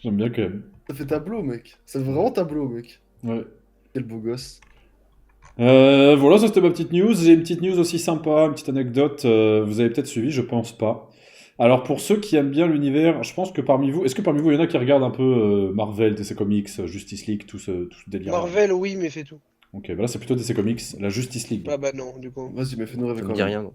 J'aime bien quand même. Ça fait tableau, mec. Ça fait vraiment tableau, mec. Ouais. Quel beau gosse. Voilà, ça c'était ma petite news. J'ai une petite news aussi sympa, une petite anecdote. Vous avez peut-être suivi, je pense pas. Alors pour ceux qui aiment bien l'univers, je pense que parmi vous, est-ce que parmi vous il y en a qui regardent un peu Marvel, DC Comics, Justice League, tout ce délire? Marvel, oui, mais c'est tout. Ok, bah là c'est plutôt DC Comics, la Justice League. Ah bah non, du coup. Vas-y, mais fais-nous rêver Ça quand me dit même. rien, non.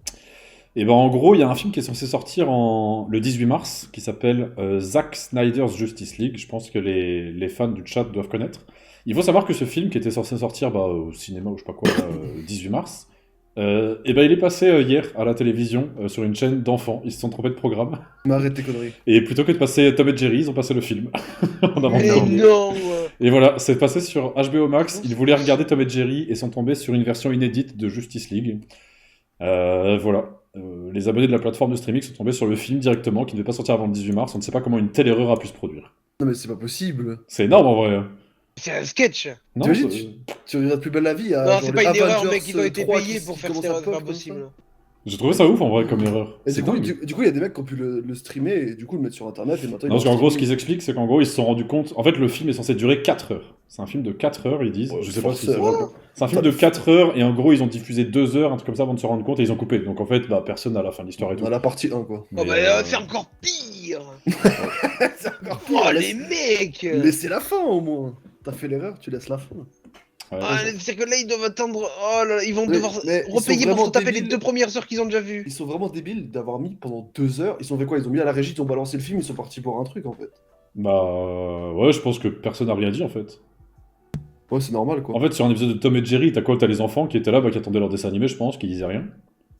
Et ben en gros, il y a un film qui est censé sortir le 18 mars, qui s'appelle Zack Snyder's Justice League. Je pense que les fans du chat doivent connaître. Il faut savoir que ce film, qui était censé sortir au cinéma ou je sais pas quoi, le 18 mars, et ben il est passé hier à la télévision sur une chaîne d'enfants. Ils se sont trompés de programme. Mais arrête tes conneries. Et plutôt que de passer Tom et Jerry, ils ont passé le film. En Mais avant-première. non Et voilà, c'est passé sur HBO Max. Ils voulaient regarder Tom et Jerry et sont tombés sur une version inédite de Justice League. Voilà. Les abonnés de la plateforme de streaming sont tombés sur le film directement, qui ne devait pas sortir avant le 18 mars. On ne sait pas comment une telle erreur a pu se produire. Non, mais c'est pas possible. C'est énorme en vrai. C'est un sketch. Non, T'imagines, c'est- Tu regardes plus belle la vie. Non, c'est pas une erreur, mec, ils ont été payés pour faire cette erreur, c'est pas possible. possible. J'ai trouvé ça ouf en vrai comme erreur. Et C'est du coup, dingue. du coup, il y a des mecs qui ont pu le streamer et du coup le mettre sur internet et maintenant Non, parce qu'en ils gros, ce qu'ils expliquent, c'est qu'en gros, ils se sont rendus compte. En fait, le film est censé durer 4 heures. C'est un film de 4 heures, ils disent. Je sais pas si c'est vrai. C'est un film de 4 heures et en gros, ils ont diffusé 2 heures, un truc comme ça, avant de se rendre compte et ils ont coupé. Donc en fait, bah, personne n'a la fin de l'histoire et tout. Dans la partie 1, quoi. Oh Mais, bah c'est encore pire. C'est encore pire. Oh les mecs. Laissez la fin au moins. T'as fait l'erreur, tu laisses la fin. ouais, Ah, c'est que là ils doivent attendre. Oh là là, ils vont Mais- devoir mais ils repayer sont pour vraiment se taper les débiles. 2 premières heures qu'ils ont déjà vues. Ils sont vraiment débiles d'avoir mis pendant 2 heures. Ils sont fait quoi? Ils ont mis à la régie, ils ont balancé le film, ils sont partis pour un truc en fait. Bah ouais, je pense que personne n'a rien dit en fait. Ouais, c'est normal quoi. En fait, sur un épisode de Tom et Jerry, t'as quoi? T'as les enfants qui étaient là, bah, qui attendaient leur dessin animé, je pense, qui disaient rien.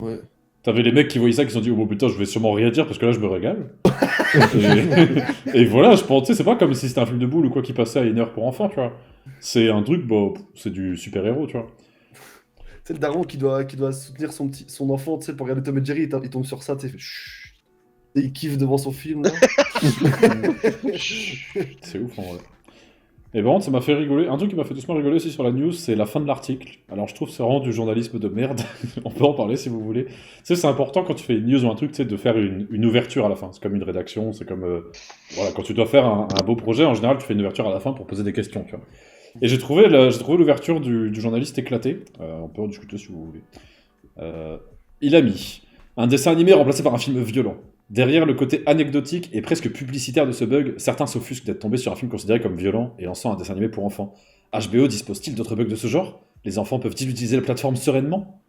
Ouais. T'avais les mecs qui voyaient ça qui se sont dit, oh bon, putain, je vais sûrement rien dire parce que là, je me régale. Et voilà, je pense, tu sais, c'est pas comme si c'était un film de boule ou quoi qui passait à 1 heure pour enfants, tu vois. C'est un truc, bon, c'est du super-héros, tu vois. C'est le daron qui doit soutenir son enfant, tu sais, pour regarder Tom et Jerry, il tombe sur ça, tu sais, il fait chut. Et il kiffe devant son film, là. C'est ouf, en vrai. Et par contre, ça m'a fait rigoler. Un truc qui m'a fait doucement rigoler aussi sur la news, c'est la fin de l'article. Alors, je trouve que c'est vraiment du journalisme de merde. On peut en parler si vous voulez. Tu sais, c'est important quand tu fais une news ou un truc, tu sais, de faire une ouverture à la fin. C'est comme une rédaction, c'est comme... voilà, quand tu dois faire un beau projet, en général, tu fais une ouverture à la fin pour poser des questions, tu vois. Et j'ai trouvé l'ouverture du journaliste éclatée. On peut en discuter si vous voulez. Il a mis un dessin animé remplacé par un film violent. Derrière le côté anecdotique et presque publicitaire de ce bug, certains s'offusquent d'être tombés sur un film considéré comme violent et lançant un dessin animé pour enfants. HBO dispose-t-il d'autres bugs de ce genre? Les enfants peuvent-ils utiliser la plateforme sereinement?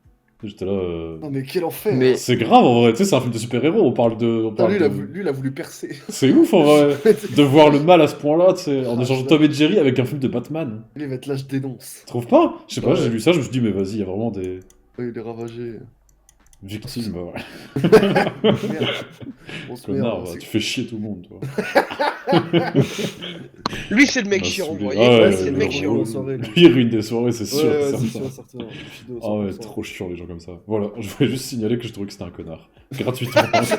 J'étais là... Non, mais quel enfer! Mais- C'est grave en vrai, tu sais, c'est un film de super-héros, on parle de... Putain, lui, il a voulu percer. C'est ouf en vrai, de voir le mal à ce point-là, tu sais, en Ah, échangeant je- Tom et Jerry avec un film de Batman. Lui, il va être là, je dénonce. Tu trouves pas? Je sais pas, Ouais. j'ai lu ça, je me suis dit, mais vas-y, il y a vraiment des Ouais, il est ravagé. victimes, ouais. Merde. On se Connard, merde. ouais, tu fais chier tout le monde, toi. Lui, c'est le mec M'a chiant, vous saoulé. voyez. Ouais, C'est le mec ouais, chiant. ouais. soirée, lui. Lui, il ruine des soirées, c'est sûr. Ouais, c'est c'est certain. sûr, certain. Fido, Ah ouais, 100%. trop chiant les gens comme ça. Voilà, je voulais juste signaler que je trouvais que c'était un connard. Gratuitement, comme ça.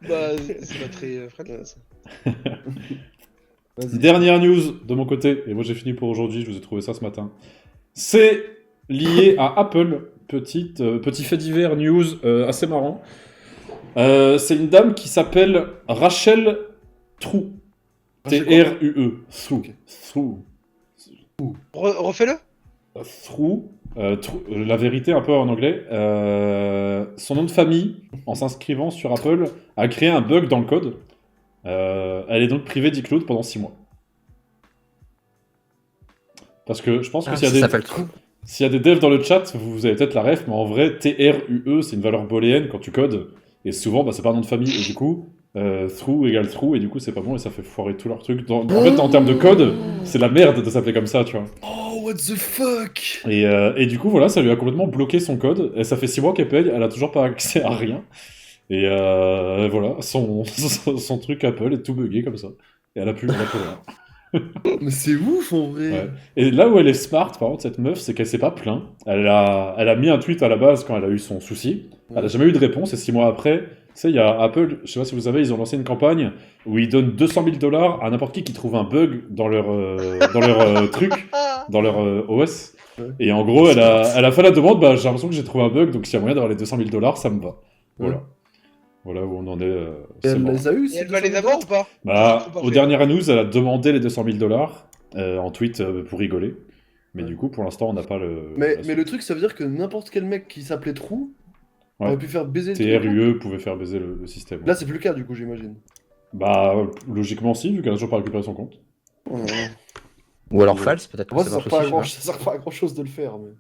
Bah, c'est pas très friendly, ça. Vas-y. Dernière news de mon côté, et moi j'ai fini pour aujourd'hui, je vous ai trouvé ça ce matin. C'est lié à Apple, petit fait divers news assez marrant. C'est une dame qui s'appelle Rachel True. T-R-U-E. True. Ok. True. Refais-le. La vérité un peu en anglais. Son nom de famille, en s'inscrivant sur Apple, a créé un bug dans le code. Elle est donc privée d'iCloud pendant 6 mois. Parce que je pense que Ça s'appelle True. s'il y a des devs dans le chat, vous avez peut-être la ref, mais en vrai, TRUE, c'est une valeur booléenne quand tu codes. Et souvent, bah, c'est pas un nom de famille. Et du coup, true égale true, et du coup, c'est pas bon, et ça fait foirer tout leur truc. En fait, en termes de code, c'est la merde de s'appeler comme ça, tu vois. Oh, what the fuck! Et du coup, voilà, ça lui a complètement bloqué son code. Et ça fait 6 mois qu'elle paye, elle a toujours pas accès à rien. Et voilà, son truc Apple est tout buggé comme ça. Et elle a plus rien. Mais c'est ouf en vrai! Ouais. Et là où elle est smart, par contre, cette meuf, c'est qu'elle s'est pas plaint. Elle a mis un tweet à la base quand elle a eu son souci. Elle a jamais eu de réponse. Et 6 mois après, tu sais, il y a Apple, je sais pas si vous savez, ils ont lancé une campagne où ils donnent 200 000 $ à n'importe qui trouve un bug dans leur truc, dans leur OS. Ouais. Et en gros, elle a fait la demande, bah, j'ai l'impression que j'ai trouvé un bug, donc s'il y a moyen d'avoir les 200 000 $, ça me va. Voilà. Ouais. Voilà où on en est. Et c'est elle bon. les a eu, Et elle va les avoir ou pas? Bah, Faut pas aux faire. dernières news, elle a demandé les 200 000 $ en tweet pour rigoler. Mais Ouais. du coup, pour l'instant, on n'a pas le. Mais la le truc, ça veut dire que n'importe quel mec qui s'appelait Trou Ouais. aurait pu faire baiser le truc. là. TRUE pouvait faire baiser le système. Là, c'est plus le cas, du coup, j'imagine. Bah, logiquement, si, vu qu'elle a toujours pas récupéré son compte. Ou alors false, peut-être que Moi, ça ça marche sert pas à aussi. je sais ça sert pas à grand chose de le faire. Mais...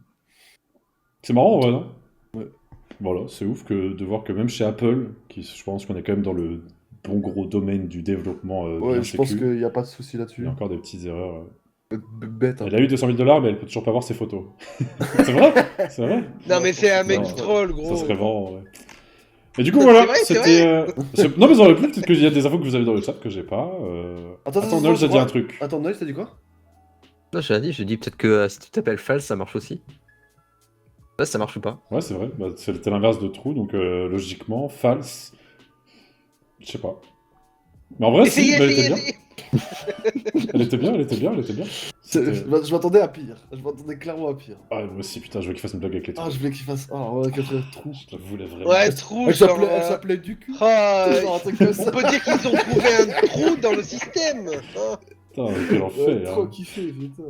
C'est marrant, en vrai, non? Ouais. Voilà, c'est ouf de voir que même chez Apple, qui je pense qu'on est quand même dans le bon gros domaine du développement Ouais, bien je pense sécu, qu'il n'y a pas de souci il y là-dessus. a encore des petites erreurs. Bête. Hein. Elle a eu 200 000 $, mais elle peut toujours pas voir ses photos. C'est vrai? C'est vrai? Non, mais c'est un mec Non. troll, gros. Ça serait vraiment, ouais. Et du coup, C'est voilà, vrai, c'est c'était... Non, mais j'en aurais plus, peut-être qu'il y a des infos que vous avez dans le chat que j'ai pas. Attends, Noël, j'ai je dit un crois- truc. Attends, Noël, t'as dit quoi? pas. Non, j'ai dit peut-être que si tu t'appelles false, ça marche aussi. Ça marche ou pas? Ouais, c'est vrai, bah, c'était l'inverse de true, donc logiquement, false... Je sais pas. Mais en vrai, si, Essayez, bah, elle était essayez, bien. essayez. Elle était bien, elle était bien, elle était bien. C'était- Je m'attendais à pire. Je m'attendais clairement à pire. Ah, moi aussi, putain, je veux qu'il fasse une blague avec les Ah, trous. je voulais qu'il fasse. Ah, ouais, qu'il fasse Trou. Je la voulais vraiment. Ouais, trou, Elle genre, s'appelait du cul. Ah, Genre un truc comme on ça. peut dire qu'ils ont trouvé un trou dans le système. Hein. Putain, quel enfer. Ouais, trop hein. kiffé, putain.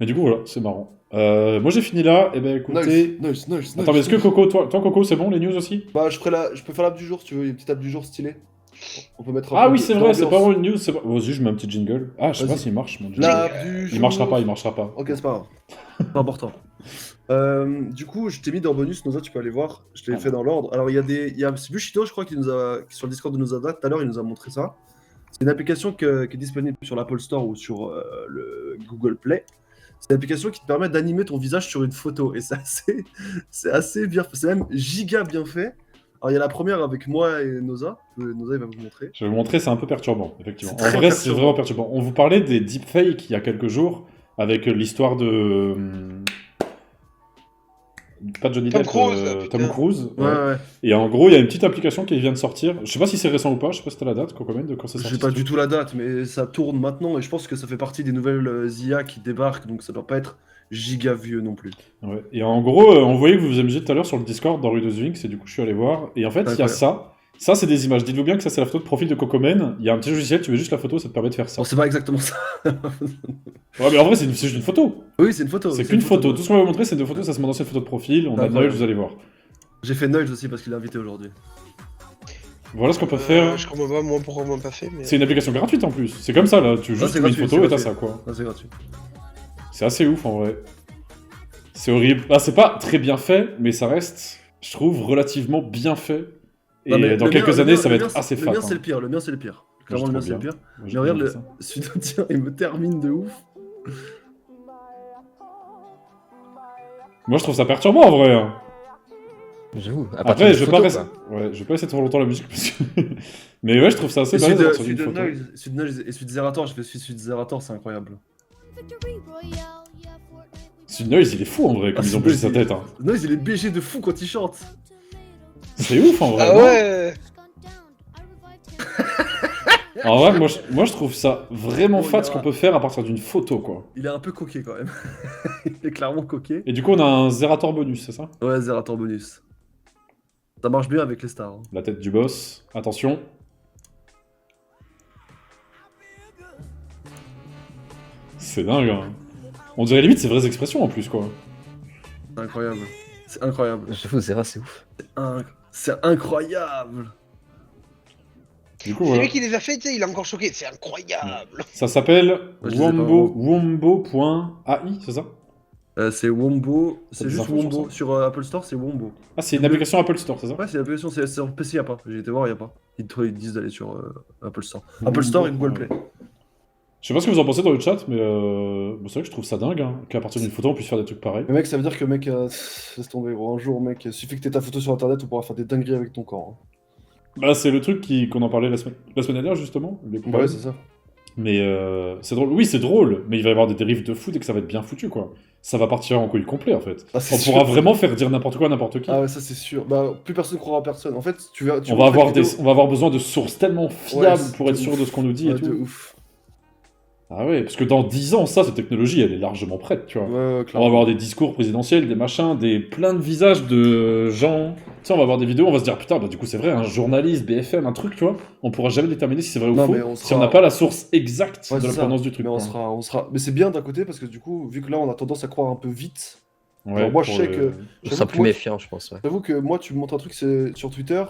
Mais du coup, voilà, c'est marrant. Moi, j'ai fini là. Et ben, écoutez. Nice. Attends, mais est-ce que Coco, toi Coco, c'est bon les news aussi? Bah, je peux faire l'app du jour si tu veux, une petite app du jour stylée. On peut mettre un Ah peu oui, de- c'est vrai, c'est d'ambiance. pas vraiment une news. C'est pas... Vas-y, je mets un petit jingle. Ah, je sais pas Vas-y. s'il marche, mon jingle. L'app du jour. Il marchera pas, il marchera pas. Ok, c'est pas grave. Pas important. Du coup, je t'ai mis dans bonus, Noza, tu peux aller voir. Je t'ai fait dans l'ordre. Alors, c'est Bushito, je crois, qui sur le Discord de Nozada, tout à l'heure, il nous a montré ça. C'est une application qui est disponible sur l'Apple Store ou sur le Google Play. C'est une application qui te permet d'animer ton visage sur une photo. Et c'est assez bien fait. C'est même giga bien fait. Alors, il y a la première avec moi et Noza. Noza, il va vous montrer. Je vais vous montrer, c'est un peu perturbant, effectivement. C'est En très vrai, c'est perturbant. vraiment perturbant. On vous parlait des deepfakes il y a quelques jours, avec l'histoire de... Pas Johnny Tom Depp, Cruise, Tom putain. Cruise. Ouais, ouais. ouais. Et en gros, il y a une petite application qui vient de sortir. Je sais pas si c'est récent ou pas, je sais pas si t'as la date, Cocomen, de quand c'est Je sorti. sais pas ce du truc. tout la date, mais ça tourne maintenant. Et je pense que ça fait partie des nouvelles IA qui débarquent. Donc ça doit pas être giga vieux non plus. Ouais. Et en gros, on voyait que vous vous amusiez tout à l'heure sur le Discord dans Rue de Zwinks, et du coup, je suis allé voir. Et en fait, il y a Incroyable. ça. Ça, c'est des images. Dites-vous bien que ça, c'est la photo de profil de Cocomen. Il y a un petit logiciel, tu mets juste la photo, ça te permet de faire ça. Bon, c'est pas exactement ça. Ouais, mais en vrai, c'est juste une photo. Oui, c'est une photo. C'est qu'une une photo. Tout ce qu'on va vous montrer, c'est deux photos. Ouais. Ça, c'est mon ancienne photo de profil. On a Incroyable. Noël, vous allez voir. J'ai fait Nudge aussi parce qu'il est invité aujourd'hui. Voilà ce qu'on peut faire. Je comprends pas moi pourquoi on m'a pas fait, mais. C'est une application gratuite en plus. C'est comme ça là. Tu juste c'est mets une gratuit, photo et c'est t'as ça gratuit. quoi. Ah, c'est gratuit. C'est assez ouf en vrai. C'est horrible. Ah, c'est pas très bien fait, mais ça reste, je trouve, relativement bien fait. Et Non, mais dans le quelques mien- années, le ça va mien, être assez Le fat. mien, hein. c'est le pire. Le mien, c'est le pire. Moi, je Clairement, le mien, trouve c'est le bien. pire. Moi, Mais regarde, j'aime ça. celui de tien, il me termine de ouf. Moi, je trouve ça perturbant en vrai. hein. J'avoue. à partir Après, d'une je vais photo, pas rester. quoi. Ouais, je vais pas essayer de trop longtemps la musique parce que. Mais ouais, je trouve ça assez Et celui balèze de, sur celui une de photo. Noise, celui de Noise et celui de Zerator, je fais celui de Zerator, c'est incroyable. Ce Noise, il est fou en vrai, comme Ah, ils ont c'est bougé sa Noise, tête. hein. Noise, il est BG de fou quand il chante. C'est ouf en vrai. Ah non ouais. En vrai, moi, je trouve ça vraiment Bon, fat il y ce aura- qu'on peut faire à partir d'une photo quoi. Il est un peu coquet quand même. Il est clairement coquet. Et du coup, on a un Zerator bonus, c'est ça? Ouais, Zerator bonus. Ça marche bien avec les stars. hein. La tête du boss. Attention. C'est dingue. Hein. On dirait limite ses vraies expressions en plus, quoi. C'est incroyable. C'est incroyable. J'avoue, Zera, c'est ouf. C'est incroyable. Du coup, C'est voilà. lui qui les a fait, tu sais, il est encore choqué. C'est incroyable. Ça s'appelle je les ai pas wombo.ai, c'est ça? C'est Wombo. T'as C'est des juste infos sur Wombo. ça Sur Apple Store, c'est Wombo. Ah, c'est une application Apple Store, c'est ça? Ouais, c'est l'application, c'est sur PC, y a pas. J'ai été voir, y a pas. Ils disent d'aller sur Apple Store. Apple Store et Google Play. Je sais pas ce que vous en pensez dans le chat, mais bon, c'est vrai que je trouve ça dingue hein, qu'à partir d'une photo on puisse faire des trucs pareils. Mais mec, ça veut dire que mec, laisse tomber, gros. Un jour, mec, suffit que t'aies ta photo sur internet, on pourra faire des dingueries avec ton corps. Bah, c'est le truc qu'on en parlait la semaine dernière justement. Les Bah ouais, problèmes. c'est ça. Mais c'est drôle. Oui, c'est drôle, mais il va y avoir des dérives de foot et que ça va être bien foutu quoi. Ça va partir en couille complet en fait. Ah, c'est On sûr. pourra vraiment faire dire n'importe quoi à n'importe qui. Ah ouais, ça c'est sûr. Bah, plus personne croira à personne. En fait, tu vas. On va avoir besoin de sources tellement fiables Ouais, pour être de sûr ouf. de ce qu'on nous dit et Ouais, de tout. ouf. Ah ouais, parce que dans 10 ans, ça, cette technologie, elle est largement prête, tu vois. Ouais, On va clairement. avoir des discours présidentiels, des machins, plein de visages de gens. Tu sais, on va avoir des vidéos, on va se dire, putain, bah du coup, c'est vrai, un journaliste, BFM, un truc, tu vois. On pourra jamais déterminer si c'est vrai ou Non, faux mais on si sera- on n'a pas la source exacte Ouais, de c'est la ça. provenance du truc. Mais on quoi. sera. Mais c'est bien d'un côté parce que du coup, vu que là, on a tendance à croire un peu vite. Ouais, Alors moi, je pour sais le- que. On sera plus méfiant, je pense. Ouais. J'avoue que moi, tu me montres un truc c'est sur Twitter,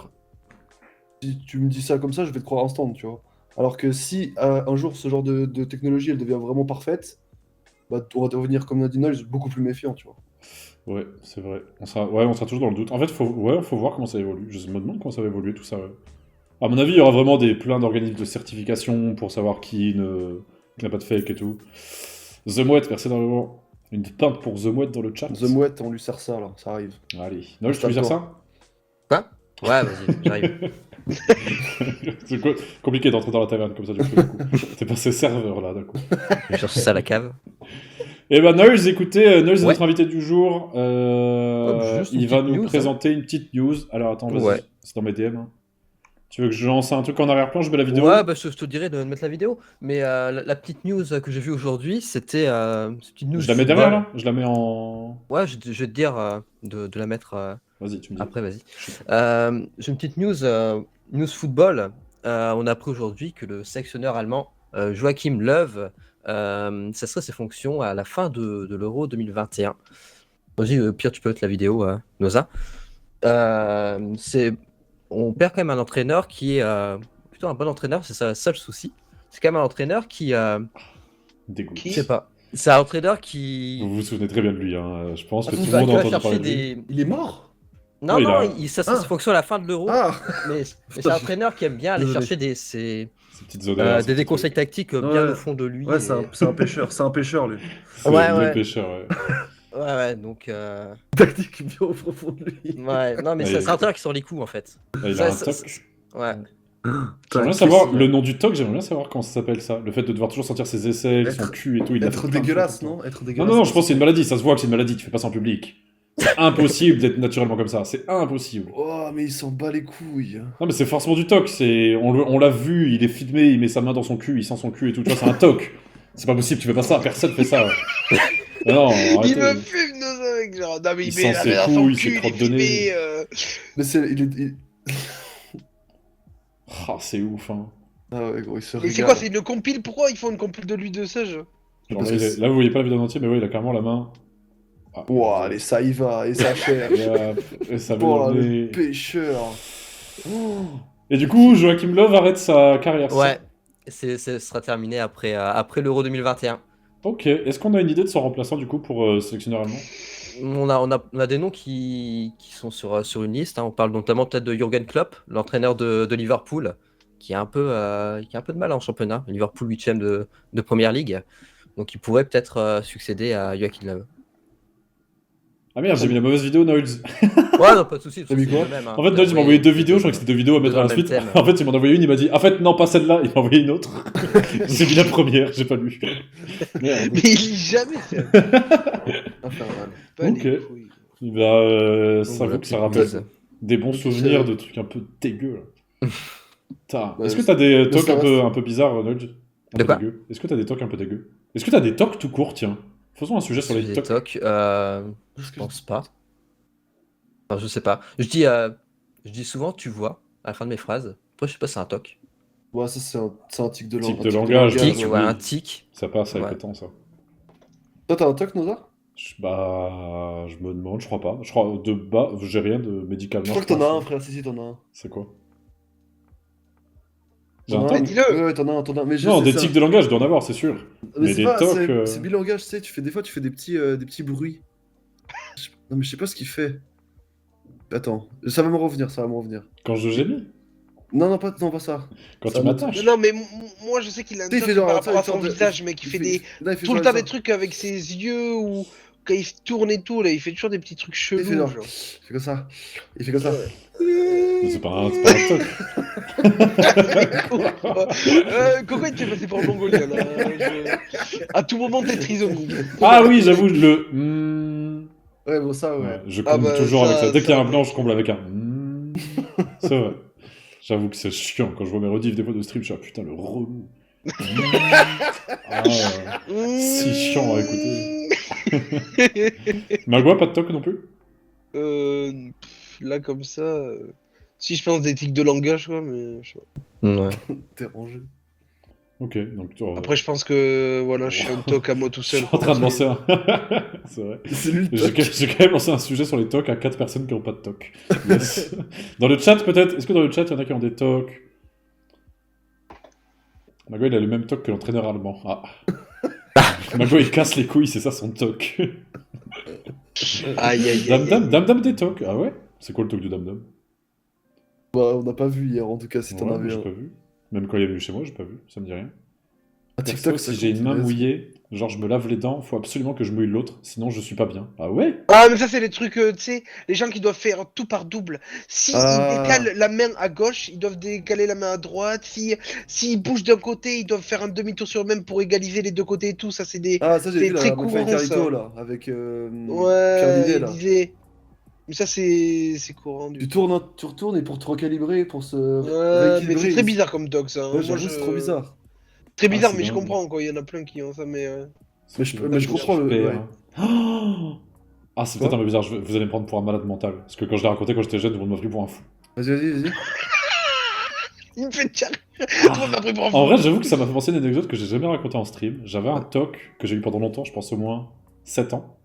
si tu me dis ça comme ça, je vais te croire instant, tu vois. Alors que si un jour ce genre de technologie elle devient vraiment parfaite, bah on va devenir comme Nadine beaucoup plus méfiant, tu vois. Ouais, c'est vrai. On sera toujours dans le doute. En fait, faut voir comment ça évolue. Je me demande comment ça va évoluer tout ça. Ouais. À mon avis, il y aura vraiment plein d'organismes de certification pour savoir qui n'a pas de fake et tout. The Mouette, merci énormément. Une pinte pour The Mouette dans le chat. The Mouette, on lui sert ça là, ça arrive. Allez. Non, je peux lui dire ça? Quoi? Ouais, vas-y, j'arrive. C'est compliqué d'entrer dans la taverne comme ça du coup. T'es passé serveur là d'un coup. Je cherche ça à la cave. Et ben Noise, écoutez, Noise est Ouais. notre invité du jour. Juste une Il va petite nous news, présenter une petite news. Alors attends, vas-y, Ouais. c'est dans mes DM. hein. Tu veux que je lance un truc en arrière-plan, je mets la vidéo? Ouais, bah, je te dirais de mettre la vidéo. Mais la petite news que j'ai vue aujourd'hui, c'était une petite news. Je la mets football. derrière là? Je la mets en... Ouais, je vais te dire de la mettre Vas-y, tu me dis. après, vas-y. Je- J'ai une petite news, news football. On a appris aujourd'hui que le sélectionneur allemand Joachim Löw cesserait ses fonctions à la fin de l'Euro 2021. Vas-y, Pierre, tu peux mettre la vidéo, Noza. On perd quand même un entraîneur qui est plutôt un bon entraîneur, c'est ça le seul souci. C'est quand même un entraîneur qui, Dégoût. Qui je sais pas, c'est un entraîneur qui Vous vous souvenez très bien de lui, hein. Je pense que tout qui le va monde a entendu chercher parler de lui. des. Il est mort? Non, il non, a- ça sera Ah. ses fonctions à la fin de l'Euro. Ah Mais c'est un entraîneur qui aime bien aller Désolé. chercher Ces petites odeurs. ces des petits conseils trucs. tactiques Ouais. bien au fond de lui. Ouais, et- c'est un pêcheur, c'est un pêcheur lui. C'est Ouais, le ouais. pêcheur, ouais. Ouais, donc. Tactique bien au profond de lui. Ouais, non, mais Ouais. c'est un entraîneur qui sort les coups en fait. Ah, il Ça, a un ça, toc. Ouais. J'aimerais bien Tac. savoir aussi, le ouais. nom du toc, j'aimerais bien savoir comment ça s'appelle ça. Le fait de devoir toujours sentir ses aisselles, son Être- cul et tout. Il l'a fait Être plein de fois, dégueulasse, tout le temps. non? Être Non, dégueulasse. non, non, je pense que c'est une maladie. Ça se voit que c'est une maladie. Tu fais pas ça en public. C'est impossible d'être naturellement comme ça. C'est impossible. Oh, mais il s'en bat les couilles. Non, mais c'est forcément du toc. On l'a vu, il est filmé, il met sa main dans son cul, il sent son cul et tout. Tu vois, c'est un toc. C'est pas possible, tu fais pas ça. Personne fait ça. Ah non, Il arrêtez. me fume nos avec genre. Non, mais Il il met sent la ses main dans son couilles, ses cul, il est crottes de nez. filmé. Mais c'est. Ah, c'est ouf, hein. Ah ouais, gros, il se Mais c'est régale. quoi, c'est une compile? Pourquoi ils font une compile de lui de sage? Genre, Parce là, que c'est- là, vous voyez pas la vidéo en entier, mais ouais, il a carrément la main. Ah, Ouah, allez, ça y va, et ça cherche. Et, et ça met Oh dans là, le le nez. pêcheur. Et du coup, Joachim Löw arrête sa carrière. c'est Ouais. Ce sera terminé après l'Euro 2021. ça Ok. Est-ce qu'on a une idée de son remplaçant du coup pour sélectionneur allemand? On a des noms qui sont sur une liste. Hein. On parle notamment peut-être de Jürgen Klopp, l'entraîneur de Liverpool, qui a un peu de mal en championnat. Liverpool 8ème de Première Ligue. Donc il pourrait peut-être succéder à Joachim Löw. Ah merde, j'ai mis la mauvaise vidéo, Noils. Ouais, non, pas de soucis. T'as mis quoi En fait, Noils, il m'a envoyé deux vidéos, je crois que c'était deux vidéos à mettre dans à la le même suite. thème. En fait, il m'en a envoyé une, il m'a dit, en fait, non, pas celle-là, il m'a envoyé une autre. J'ai mis la première, j'ai pas lu. Merde. Mais il lit jamais, c'est Infernal. pas Ok. les couilles. Bah, ça voilà, vaut que ça petite rappelle quiz. des bons Petit souvenirs quiz. de trucs un peu dégueux. Là. Putain. Ouais, Est-ce que t'as des tocs ça un peu, reste- un peu bizarres, Noils? Un De peu quoi dégueux. Est-ce que t'as des tocs un peu dégueux? Est-ce que t'as des tocs tout court, tiens? Faisons un sujet sur les Des tocs. tocs, Parce je que- pense pas. Enfin, je sais pas. Je dis souvent tu vois à la fin de mes phrases. Après, je sais pas, c'est un toc. Ouais, ça, c'est un tic de Tic langage. de langage, ouais. Tic, oui. ouais, un tic. Ça passe avec Ouais. le temps, ça. Toi, t'as un toc, Noza? Bah, je me demande, je crois pas. Je crois de bas, j'ai rien de médicalement. Je crois que t'en pense. as un, frère. Si, t'en as un. C'est quoi? J'ai un T'en as toc? un. Dis-le. Ouais, t'en as un, t'en as un. Mais je Non, sais, des c'est tics un- de langage, je dois en avoir, c'est sûr. mais c'est des pas, tocs, c'est bilangage, tu sais, des fois tu fais des petits bruits. Non mais je sais pas ce qu'il fait. Attends, ça va me revenir, ça va me revenir. Quand je gémis, Non, pas ça. quand Ça tu me- m'attaches. Non, mais moi je sais qu'il a un Tu sais, il toc fait genre- par rapport à tu sais, son il fait- visage, mec. Il fait des. Là, il fait Tout le genre temps ça. des trucs avec ses yeux ou quand il tourne et tout, là, il fait toujours des petits trucs Il fait chelous. genre. genre. Il fait comme ça. Il fait comme ça. Mais c'est pas un toc. Coco, il te fait passer pour un mongolien, là. À tout moment, t'es trisomique. Ah oui, j'avoue, le. Ouais, bon, ça, ouais. Ouais, je Ah comble bah, toujours ça, avec ça. Dès qu'il y a ça, un blanc, je comble avec un. C'est vrai. J'avoue que c'est chiant quand je vois mes rediffs des fois de stream. Je suis ah, putain, le relou. Ah, si chiant à écouter. Magua, pas de toc non plus? Là, comme ça. Si je pense des tics de langage, quoi, mais. je sais pas. Ouais. T'es rangé. Ok, donc tu Après, je pense que. Voilà, je suis un toc à moi tout je seul. suis en train de lancer un. C'est vrai. C'est lui le J'ai toc. j'ai quand même lancé un sujet sur les tocs à 4 personnes qui n'ont pas de toc. Yes. Dans le chat, peut-être? Est-ce que dans le chat, il y en a qui ont des tocs? Magua, il a le même toc que l'entraîneur allemand. Ah. Magua, il casse les couilles, c'est ça son toc. Aïe, aïe, Dam aïe. Dam des tocs. Ah ouais? C'est quoi le toc de Dam Dam? Bah, on n'a pas vu hier, en tout cas, si t'en Ouais, avais j'ai un. pas vu. Même quand il est venu chez moi, j'ai pas vu. Ça me dit rien. Un Perso, TikTok, ça si j'ai une compte, main vas-y. mouillée, genre je me lave les dents, faut absolument que je mouille l'autre, sinon je suis pas bien. Ah ouais? Ah, mais ça, c'est les trucs, tu sais, les gens qui doivent faire tout par double. Si Ah. ils décalent la main à gauche, ils doivent décaler la main à droite. S'ils bougent d'un côté, ils doivent faire un demi-tour sur eux-mêmes pour égaliser les deux côtés et tout. Ça, c'est des. Ah, ça, j'ai C'est vu là, très avec courant, Carito, ça. là, avec Pierre Ouais, Nidet, ils là. disaient. Mais ça, c'est courant. Du Tu retournes et pour te recalibrer, pour se Ouais, mais rééquilibrer. c'est très bizarre comme dog, ça. hein. Ouais, Moi, j'avoue, c'est trop bizarre. Très bizarre, c'est mais je dingue. comprends, quoi. Il y en a plein qui ont ça, mais. Mais je comprends le. Super. Ouais. Oh ah, c'est peut-être un peu bizarre, vous allez me prendre pour un malade mental. Parce que quand je l'ai raconté quand j'étais jeune, vous m'avez pris pour un fou. Vas-y. Il me fait tiens. Ah. Tout le monde m'a pris pour un fou. En vrai, j'avoue que ça m'a fait penser à une anecdote que j'ai jamais racontée en stream. J'avais un toc que j'ai eu pendant longtemps, je pense au moins 7 ans.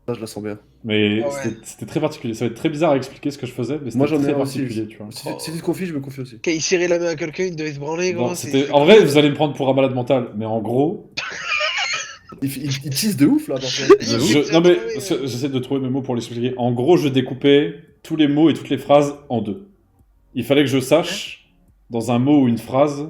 Ça, je la sens bien. Mais Ah ouais. c'était très particulier. Ça va être très bizarre à expliquer ce que je faisais, mais Moi, c'était j'en ai très un aussi. particulier, tu vois. Si tu te confies, je me confie aussi. Quand il serrait la main à quelqu'un, il devait se branler, Non, gros. c'était- En vrai, vous allez me prendre pour un malade mental, mais en gros, Il tease de ouf là, par contre. Il fait non mais ouais. j'essaie de trouver mes mots pour l'expliquer. En gros, je découpais tous les mots et toutes les phrases en deux. Il fallait que je sache, dans un mot ou une phrase,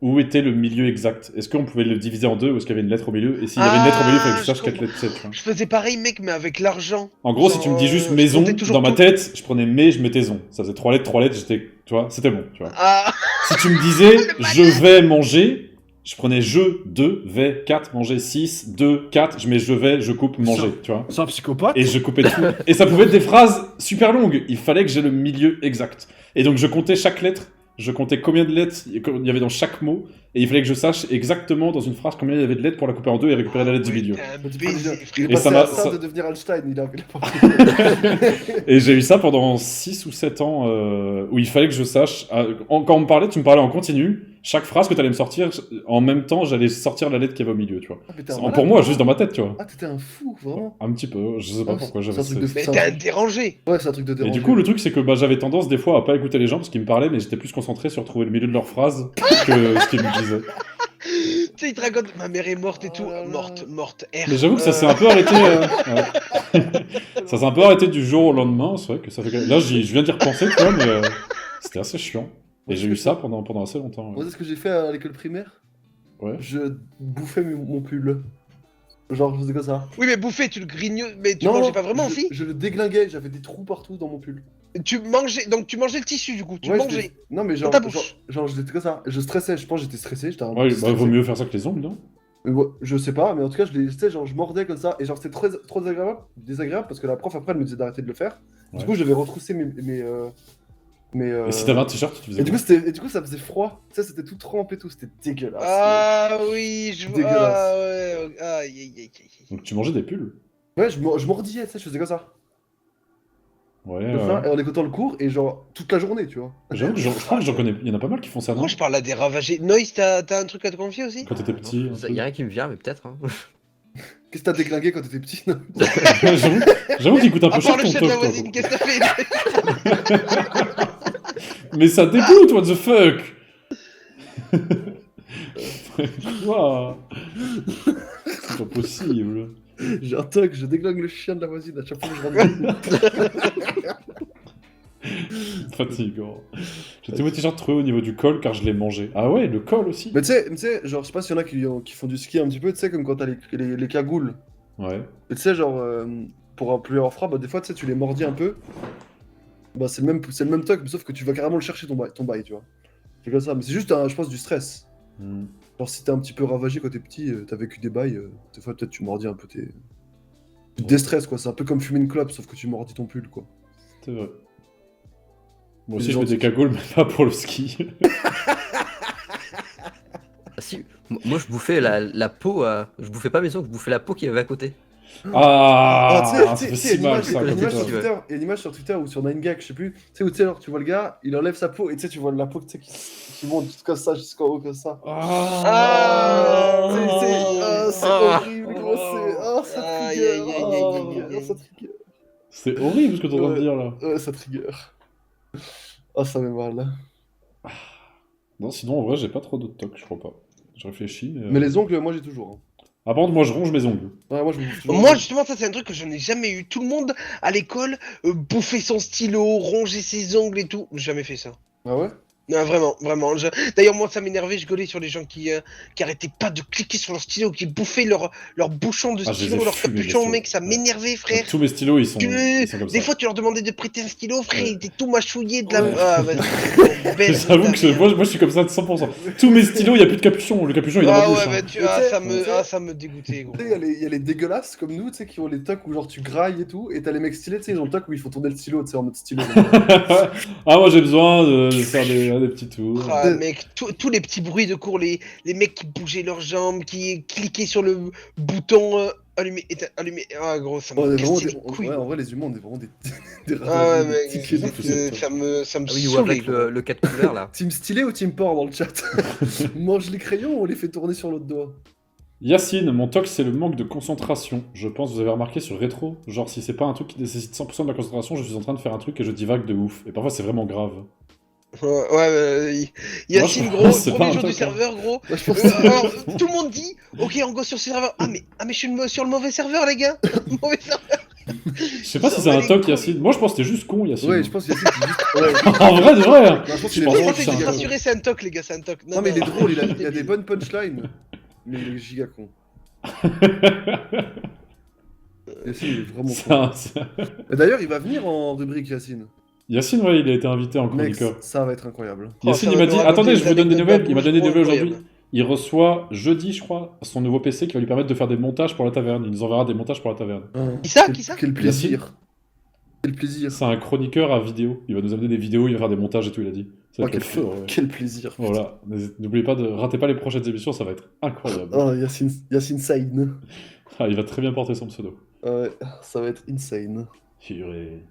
où était le milieu exact. Est-ce qu'on pouvait le diviser en deux ou est-ce qu'il y avait une lettre au milieu? Et s'il y avait une lettre au milieu, il fallait que je sache quelle lettre c'est. Tu vois. Je faisais pareil, mec, mais avec l'argent. En gros, si Genre, tu me dis juste je maison, comptais toujours dans ma tout. tête, je prenais mais, je mettais zon. Ça faisait 3 lettres, j'étais. Tu vois, c'était bon. Tu vois. Ah, Si tu me disais je vais manger, je prenais je, 2, vais, 4, manger, 6, 2, 4, je mets je vais, je coupe, manger. Tu vois. C'est un psychopathe. Et je coupais tout. Et ça pouvait être des phrases super longues. Il fallait que j'ai le milieu exact. Et donc je comptais chaque lettre. Je comptais combien de lettres il y avait dans chaque mot. Et il fallait que je sache exactement dans une phrase combien il y avait de lettres pour la couper en deux et récupérer la lettre du milieu. t'es un Il baiser, est frère. Et ça passé m'a- à ça ça- de devenir Einstein. Il a pas Et j'ai eu ça pendant 6 ou 7 ans où il fallait que je sache. Quand on me parlait, tu me parlais en continu. Chaque phrase que tu allais me sortir, en même temps, j'allais sortir la lettre qu'il y avait au milieu. Tu vois. Ah, mais t'es un Pour malade, moi, hein. juste dans ma tête, tu vois. Ah, t'étais un fou, vraiment. Un petit peu. Je sais pas Ah, pourquoi c'est j'avais un truc de ça. Mais c'est un t'es un truc- dérangé. Ouais, c'est un truc de Et déranger. du coup, le truc, c'est que j'avais tendance des fois à pas écouter les gens parce qu'ils me parlaient, mais j'étais plus concentré sur trouver le milieu de leurs phrases que ce qu'ils me disaient. Tu sais, il te raconte ma mère est morte et tout. Oh là là. Morte. R. Mais j'avoue que ça s'est un peu arrêté. Ouais. Ça s'est un peu arrêté du jour au lendemain. C'est vrai que ça fait. Là, je viens d'y repenser, tu vois, mais c'était assez chiant. Et j'ai eu ça pendant assez longtemps. Vous Ouais. savez ce que j'ai fait à l'école primaire? Ouais. Je bouffais mon pull. Genre, je faisais comme ça. Oui, mais bouffer, tu le grignotes. Mais tu Non, mangeais pas vraiment je, aussi. je le déglinguais, j'avais des trous partout dans mon pull. Tu mangeais. Donc tu mangeais le tissu du coup. Tu Ouais, je mangeais. l'ai- Non, mais genre, ta bouche. genre j'étais comme ça. Je stressais, je pense que j'étais stressé. J'étais un peu Ouais, bah, stressé. vaut mieux faire ça que les ongles, non? Mais ouais, je sais pas, mais en tout cas, tu sais, genre, je mordais comme ça. Et genre, c'était trop désagréable parce que la prof, après, elle me disait d'arrêter de le faire. Ouais. Du coup, je devais retrousser mes Et si t'avais un t-shirt, tu faisais Et du quoi? coup, du coup, ça faisait froid. Tu sais, c'était tout trempé et tout. C'était dégueulasse. Ah oui, je vois. Dégueulasse. Ah ouais. Aïe, aïe, aïe, aïe. Donc tu mangeais des pulls? Ouais, je mordillais, tu sais, je faisais comme ça. Ouais, Comme ça, ouais. et en écoutant le cours, et genre, toute la journée, tu vois. J'avoue que je crois que j'en connais. Il y en a pas mal qui font ça, non? Pourquoi je parle à des ravagés? Noise, t'as un truc à te confier aussi? Quand t'étais petit. un Il truc. y a rien qui me vient, mais peut-être. Hein. Qu'est-ce que t'as déglingué quand t'étais petit? Non. J'avoue qu'il coûte un peu À cher part le ton chat de la top, toi. voisine, qu'est-ce que t'as fait? Mais ça dégoûte, what the fuck. Waouh. C'est pas possible. J'ai un toc, je déglingue le chien de la voisine à chaque fois que je rentre. Fatigant. J'étais mon t-shirt trouvé au niveau du col car je l'ai mangé. Ah ouais, le col aussi? Mais tu sais, genre, je sais pas s'il y en a qui font du ski un petit peu, tu sais, comme quand t'as les cagoules. Ouais. Et tu sais, genre, pour plus avoir froid, bah, des fois, tu sais, tu les mordis un peu. Bah, c'est le même toc, mais sauf que tu vas carrément le chercher ton bail, tu vois. C'est comme ça, mais c'est juste, je pense, du stress. Hmm. Genre, si t'es un petit peu ravagé quand t'es petit, t'as vécu des bails, des fois, peut-être tu mordis un peu tes. Tu te déstresses, quoi. C'est un peu comme fumer une clope, sauf que tu mordis ton pull, quoi. C'est vrai. Moi Les aussi je gens mets des qui- cagoules, mais pas pour le ski. Ah, si, moi je bouffais la peau, je bouffais pas mes ongles, je bouffais la peau qu'il y avait à côté. Ah, tu sais, ça tu fait sais, si mal ça. il y a quand une image t'es sur pas- Twitter, il y a une image sur Twitter ou sur 9gag, je sais plus, tu sais, où tu sais, alors, tu vois le gars, il enlève sa peau et tu sais, tu vois la peau tu sais, qui monte jusqu'à ça, jusqu'en haut comme ça. Ah. C'est horrible, gros, ça Aïe, trigger. aïe, aïe, aïe, aïe, aïe. Ça trigger. C'est horrible ce que t'es en train de Ouais. dire là. Ouais, ça trigger. Ah, ça met mal. Non, sinon en vrai j'ai pas trop d'autres tocs, je crois pas. Je réfléchis. Mais les ongles, moi j'ai toujours. Ah, par contre, moi je ronge mes ongles. Ouais, moi je bouffe toujours. Moi, justement, ça, c'est un truc que je n'ai jamais eu. Tout le monde à l'école bouffait son stylo, rongeait ses ongles et tout. J'ai jamais fait ça. Ah ouais? Non, vraiment, vraiment. D'ailleurs, moi, ça m'énervait. Je gueulais sur les gens qui arrêtaient pas de cliquer sur leur stylo, qui bouffaient leur bouchon de Ah, je les ai stylo, leur fumés, les capuchon, stylos. mec. Ça Ouais. m'énervait, frère. Tous mes stylos ils sont Que- comme Des ça. fois, tu leur demandais de prêter un stylo, frère. Ouais. Ils étaient tout mâchouillés de la. Ouais. Ah, vas-y. Belle J'avoue que ta mère. moi je suis comme ça de 100%. Tous mes stylos, il y a plus de capuchon. Le capuchon il est dans ma Ah bouche. ouais, hein. bah tu Mais tu sais- ça me dégoûtait, gros. Tu sais, il y a les dégueulasses comme nous, tu sais, qui ont les tocs où genre tu grailles et tout, et t'as les mecs stylés, tu sais, ils ont le toc où il faut tourner le stylo, tu sais, en mode stylo. Ah, moi j'ai besoin de faire des petits tours. Ah, mec, tous les petits bruits de cours, les mecs qui bougeaient leurs jambes, qui cliquaient sur le bouton allumer, allumer. Ah, gros, ça On me est vraiment cassait des- les couilles. ouais, en vrai, les humains, on est vraiment des Ah ouais, ravagés, des mec, tickets, des fous, fous. ça me Ah oui, ou saoulait, avec gros. le 4 couleurs là. Team stylé ou team porc dans le chat? On mange les crayons ou on les fait tourner sur l'autre doigt? Yacine, mon toc c'est le manque de concentration. Je pense que vous avez remarqué sur rétro. Genre si c'est pas un truc qui nécessite 100% de la concentration, je suis en train de faire un truc et je divague de ouf. Et parfois c'est vraiment grave. Yacine, Moi, je gros, pense que c'est pas premier un jour du truc, hein. serveur, gros. Moi, je pense Alors, tout le monde dit, ok, on go sur ce serveur. Ah, mais je suis sur le mauvais serveur, les gars. Mauvais serveur. Je sais pas si c'est un toc, Yacine. Moi, je pense que t'es juste con, Yacine. Ouais, je pense qu'il y a juste. Ouais. En vrai, de vrai. Hein. Non, je pense Je qu'il est pense drôle. que c'est un toc. rassurez, c'est un toc, les gars, c'est un toc. Non, mais il est drôle, il a des bonnes punchlines. Mais il est giga con. Yacine, il est vraiment C'est con. un- Et d'ailleurs, il va venir en rubrique Yacine. Yacine, ouais, il a été invité en Mec, chroniqueur. ça va être incroyable. Yacine, ça il va m'a nous dit, raconter attendez, je des vous donne des anecdotes nouvelles. Il m'a d'embauche donné des nouvelles incroyables. aujourd'hui. Il reçoit jeudi, je crois, son nouveau PC qui va lui permettre de faire des montages pour la taverne. Il nous enverra des montages pour la taverne. Qui ça Quel- Qui ça Quel plaisir. Quel plaisir. C'est un chroniqueur à vidéo. Il va nous amener des vidéos, il va faire des montages et tout, il a dit. Ça va Oh, être quel, le feu, ouais. quel plaisir. putain. Voilà, n'oubliez pas de ratez pas les prochaines émissions, ça va être incroyable. Oh, Yacine Saïn. Ah, il va très bien porter son pseudo. Ouais, ça va être insane. Purée.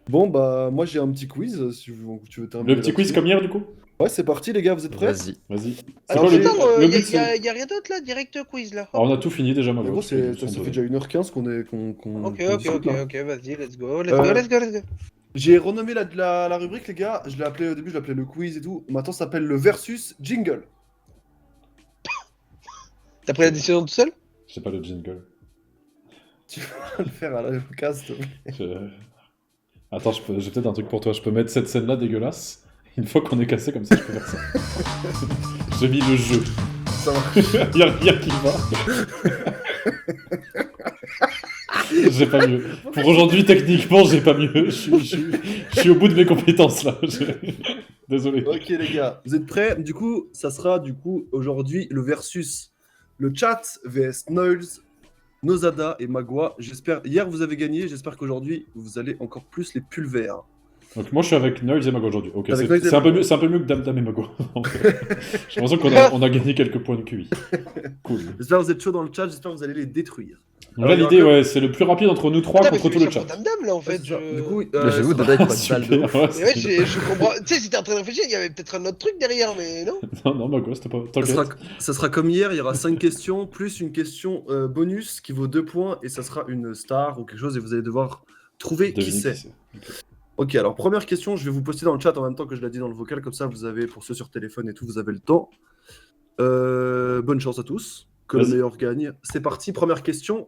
Bon, bah, moi j'ai un petit quiz, si tu veux terminer. Le petit quiz là-dessus. comme hier, du coup. Ouais, c'est parti, les gars, vous êtes prêts? Vas-y. Vas-y. C'est Alors, quoi le putain, but, y c'est... a rien d'autre là, direct quiz là. Alors, on a tout fini déjà, ma En gros, grosse. ça fait déjà 1h15 qu'on est. Ok, qu'on ok, discute, ok, là. ok, vas-y, let's go, let's go, let's go, let's go. J'ai renommé la rubrique, les gars. Je l'ai appelé au début, je l'appelais le quiz et tout. Maintenant, ça s'appelle le versus jingle. T'as pris la décision tout seul? Je sais pas le jingle. Tu vas le faire à la case, s'il te plaît. Je- Attends, j'ai peut-être un truc pour toi. Je peux mettre cette scène-là dégueulasse. Une fois qu'on est cassé comme ça, je peux faire ça. J'ai mis le jeu. Ça marche. Y'a rien qui va. J'ai pas mieux. Pour aujourd'hui, techniquement, j'ai pas mieux. Je suis au bout de mes compétences là. Désolé. Ok, les gars, vous êtes prêts? Du coup, ça sera aujourd'hui le versus. Le chat vs Knowles, Nozada et Magua. J'espère. Hier, vous avez gagné. J'espère qu'aujourd'hui, vous allez encore plus les pulvères. Donc moi, je suis avec Noël et Mago aujourd'hui. Ok, Avec c'est Noël et c'est un peu Mago. mieux, c'est un peu mieux que Dame et Mago. J'ai l'impression qu'on a gagné quelques points de QI. Cool. J'espère que vous êtes chaud dans le chat. J'espère que vous allez les détruire. Donc là, Alors, l'idée, il y aura ouais, c'est le plus rapide entre nous trois Putain, mais contre fais tout le le chat. champion dame là en fait. Ouais, c'est ça. je- Du coup, Mais j'avoue, Doda, il prend une balle de Super, ouf. ouais, Mais ouais, je comprends. Tu sais, si t'es en train de réfléchir, il y avait peut-être un autre truc derrière, mais non. Non, Mago, c'était pas. Ça T'inquiète. ça sera comme hier, il y aura 5 questions, plus une question bonus qui vaut 2 points, et ça sera une star ou quelque chose, et vous allez devoir trouver qui Devinez c'est. qui c'est. Ok, alors première question, je vais vous poster dans le chat en même temps que je l'ai dit dans le vocal, comme ça vous avez, pour ceux sur téléphone et tout, vous avez le temps. Bonne chance à tous, que le Vas-y. meilleur gagne. C'est parti, première question.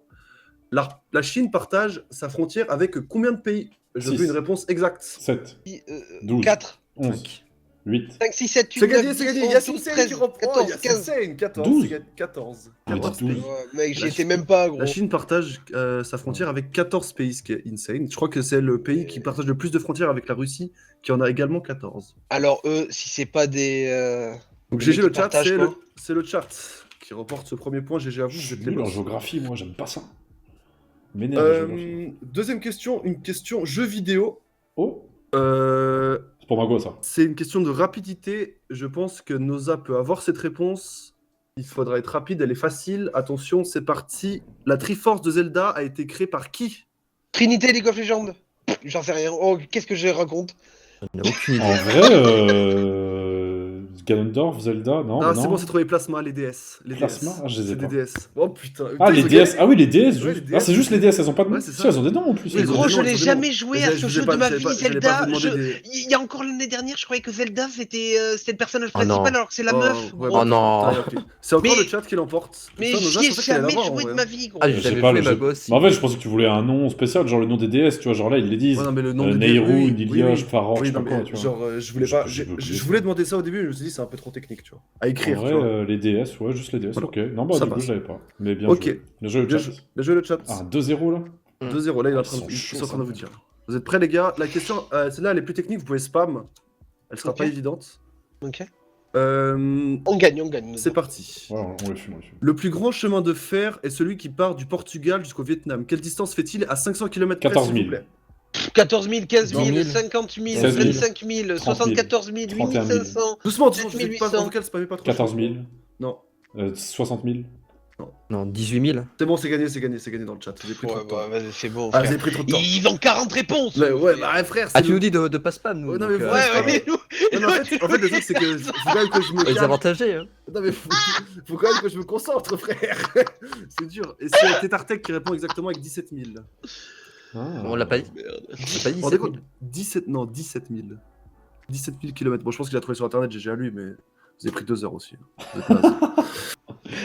La Chine partage sa frontière avec combien de pays? Je veux Six. une réponse exacte. 7, 12, 12, 4, 11, 8. 5, 6, 7, 8, C'est 9, gagné, c'est 10, gagné. 11, Yacine 12, Sey 13, qui reprend. 14, Yacine 15. Sey, 14. 12. c'est gagné, 14. Il a dit 14 12. pays. Ouais, mec, j'y La étais Chine- même pas, gros. La Chine partage sa frontière avec 14 pays, ce qui est insane. Je crois que c'est le pays qui partage le plus de frontières avec la Russie, qui en a également 14. Alors, eux, si c'est pas des. Donc Les GG mecs le qui chat, partagent, c'est quoi. le chat qui reporte ce premier point. GG à vous, Je vous suis êtes les nul en boss. géographie, moi, j'aime pas ça. M'énerve la géographie. Deuxième question, une question jeu vidéo. Oh, Euh, c'est pour Mago ça. c'est une question de rapidité. Je pense que Noza peut avoir cette réponse. Il faudra être rapide, elle est facile. Attention, c'est parti. La Triforce de Zelda a été créée par qui? Trinité League of Legends. J'en sais rien. Oh, qu'est-ce que je raconte? J'en ai aucune En idée. vrai, Ganondorf, Zelda, non, Ah, non. c'est bon, c'est trouvé Plasma, les DS. Les Plasma DS. Ah, je les ai C'est pas. des DS. Oh putain. Ah, Putain, les ils ont DS. gagné. Ah oui, les DS, Ouais, juste. les DS. Ah, c'est juste les DS, elles ont pas de nom. Ouais, c'est ça. Si, elles ont des noms en plus. Oui, ils ont Gros, des je noms, l'ai ils ont des jamais noms. joué Mais à je ce vous ai jeu pas- de ma j'allais vie, pas- j'allais pas Zelda. vous demander des- Il y a encore l'année dernière, je croyais que Zelda c'était le personnage Oh non. principal alors que c'est la Oh, meuf. ouais, gros. Oh non. Putain, ok. C'est encore Mais- le chat qui l'emporte. Mais Putain, Noza, j'y ai je pensais qu'il allait jamais l'avoir, en joué de vrai. ma vie, gros. Ah, Je sais j'avais pas, joué le ma jeu. gosse. Mais en fait, je pensais que tu voulais un nom spécial, genre le nom des DS, tu vois, genre là, ils les disent. Ouais, non, mais le nom des Nehru, oui, Nilia, oui. Faror, Oui, je sais non, pas quoi, mais tu vois. genre, je voulais pas. J'ai oublié Je ça. voulais demander ça au début, mais je me suis dit, c'est un peu trop technique, tu vois. À écrire, En tu vrai, vois. les DS, ouais, juste les DS, Voilà. ok. Non, bah, Ça du coup, passe. je l'avais pas. Mais bien Ok. joué. Bien joué, le Bien chat. joué. Bien joué le chat. Ah, 2-0 là 2-0, là, il est en Ils train sont de- ils chauds, sont en train ça. de vous dire. Vous êtes prêts, les gars? La question, celle-là, elle est plus technique, vous pouvez spam. Elle sera Ok. pas évidente. Ok. Euh, On gagne, on gagne. C'est parti. Ouais, on les fume, on les fume. Le plus grand chemin de fer est celui qui part du Portugal jusqu'au Vietnam. Quelle distance fait-il à 500 km 14 s'il 000. vous plaît? 14 000, 15 000, 10 000, 50 000, 16 000, 25 000, 74 000, 8 31 000. 500. Doucement, doucement, 7 je sais pas, 800. en vocal, spammez pas trop. 14 000, Non. 60 000. Non, 18 000. C'est bon, c'est gagné dans le chat. Vous avez pris trop Ouais, de temps. bah, vas-y, c'est bon. Ah, vous frère. avez pris trop de temps. Ils ont 40 réponses. Ouais, bah frère, c'est Ah, tu le- nous dis de pas spam, nous. Ouais, non, donc, mais Ouais, ouais, ouais, mais nous. Non, mais en fait, le truc, c'est que faut quand même que je me Les calme. avantagés, hein. Non, mais faut quand même que je me concentre, frère. C'est dur. Et c'est Tétartec qui répond exactement avec 17 000. Ah. On l'a pas dit. Merde. On l'a pas dit, Vous 17 rendez 000. compte 17 000. 17 000 km. Bon, je pense qu'il a trouvé sur internet, GG à lui, mais vous avez pris 2 heures aussi. Vous êtes naze.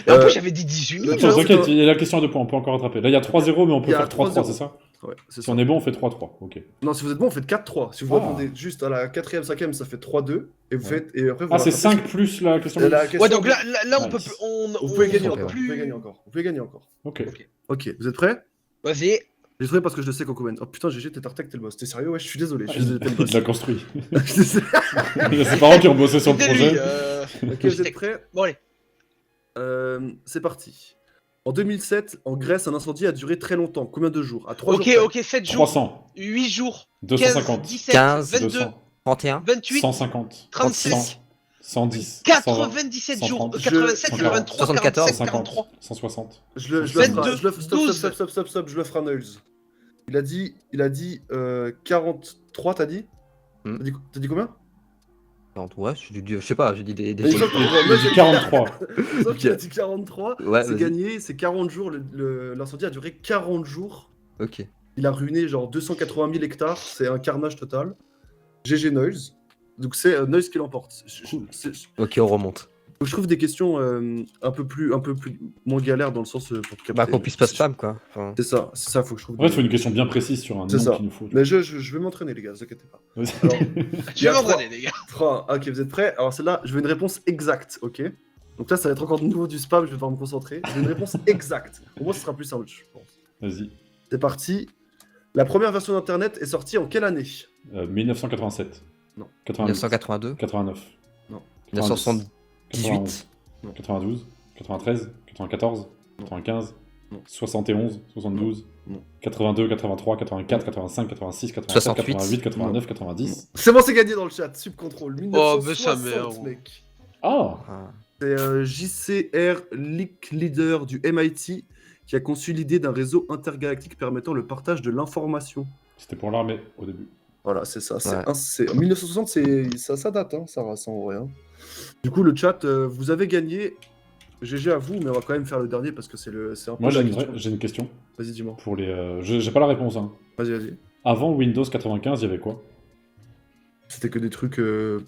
Et en Euh, plus, j'avais dit 18 000. le Attends, Non, t'inquiète, c'est il y a la question à 2 points, on peut encore rattraper. Là, il y a 3-0, mais on peut Il y a faire 3-3, 3-0. c'est ça Ouais, c'est Si ça. on est bon, on fait 3-3. Ok. Non, si vous êtes bon, vous faites 4-3. Si vous Ah. répondez juste à la 4ème, 5ème, ça fait 3-2. Et vous Ouais. faites. Et après, vous Ah, c'est rattrapez 5 plus la question la bonus. question Ouais, donc de- là, on peut Nice. plus. Vous pouvez gagner on encore. peut Vous pouvez plus. gagner encore. Vous pouvez gagner encore. Ok. Ok, vous êtes prêts? Vas-y. J'ai trouvé parce que je le sais, Cocoman. Oh putain, GG, t'es Tartek, t'es le boss. T'es sérieux? Ouais, je suis désolé. Je suis désolé, t'es le boss. Il l'a construit. Je suis désolé. Il y a ses parents qui ont bossé sur le C'était lui. projet. Ok, vous êtes prêts? Bon, allez. C'est parti. En 2007, en Grèce, un incendie a duré très longtemps. Combien de jours? À 3 Ok, jours. ok, 7 jours. 300, 8 jours. 250, 15, 17, 15, 22, 200, 31, 28, 150, 36, 100, 110, 97 jours. 130, 87, 140, 83, 74, 47, 150, 43. 160. Je le 22, ferai. Je le ferai à Noël. Il a dit 43, t'as dit? Hmm. T'as dit combien? non, ouais, je sais pas, j'ai dit des Mais il choses. faut- Il dit 43. Sauf qu'il a dit 43, Ouais, c'est vas-y. gagné, c'est 40 jours, l'incendie a duré 40 jours. Ok. Il a ruiné genre 280 000 hectares, c'est un carnage total. GG Noise. Donc c'est Noise qui l'emporte. Ok, on remonte. Je trouve des questions un peu plus moins galères dans le sens pour capter. Bah, qu'on puisse pas spam, quoi. Enfin, C'est ça, faut que je trouve. En fait, il faut une question bien précise sur un C'est nom ça. qu'il nous faut. Mais je vais m'entraîner les gars, ne vous inquiétez pas. Vas-y. Alors, Tu vas m'entraîner, les gars. 3. Ok, vous êtes prêts? Alors celle-là, je veux une réponse exacte, ok? Donc là, ça va être encore de nouveau du spam, je vais devoir me concentrer. Je veux une réponse exacte. Pour moi, ce sera plus simple, je pense. Vas-y. C'est parti. La première version d'Internet est sortie en quelle année? 1987. Non. 88. 1982, 89. Non. 1978, 92. 93. 94. Non. 95. Non. 71. 72. Non. 82. 83. 84. 85. 86. 87. 68. 88. 89. 90. C'est bon, c'est gagné dans le chat. Subcontrol. Oh, mais 1960, sa mère. mec. Ah. ah, C'est JCR Leak Leader du MIT qui a conçu l'idée d'un réseau intergalactique permettant le partage de l'information. C'était pour l'armée au début. Voilà, c'est ça. Ouais. En 1960, ça date, hein, ça reste en vrai. Hein. Du coup, le chat, vous avez gagné. GG à vous, mais on va quand même faire le dernier parce que c'est un peu Moi, la j'ai question. une question. Vas-y, dis-moi. Pour les. J'ai pas la réponse. Hein. Vas-y. Avant Windows 95, il y avait quoi? C'était que des trucs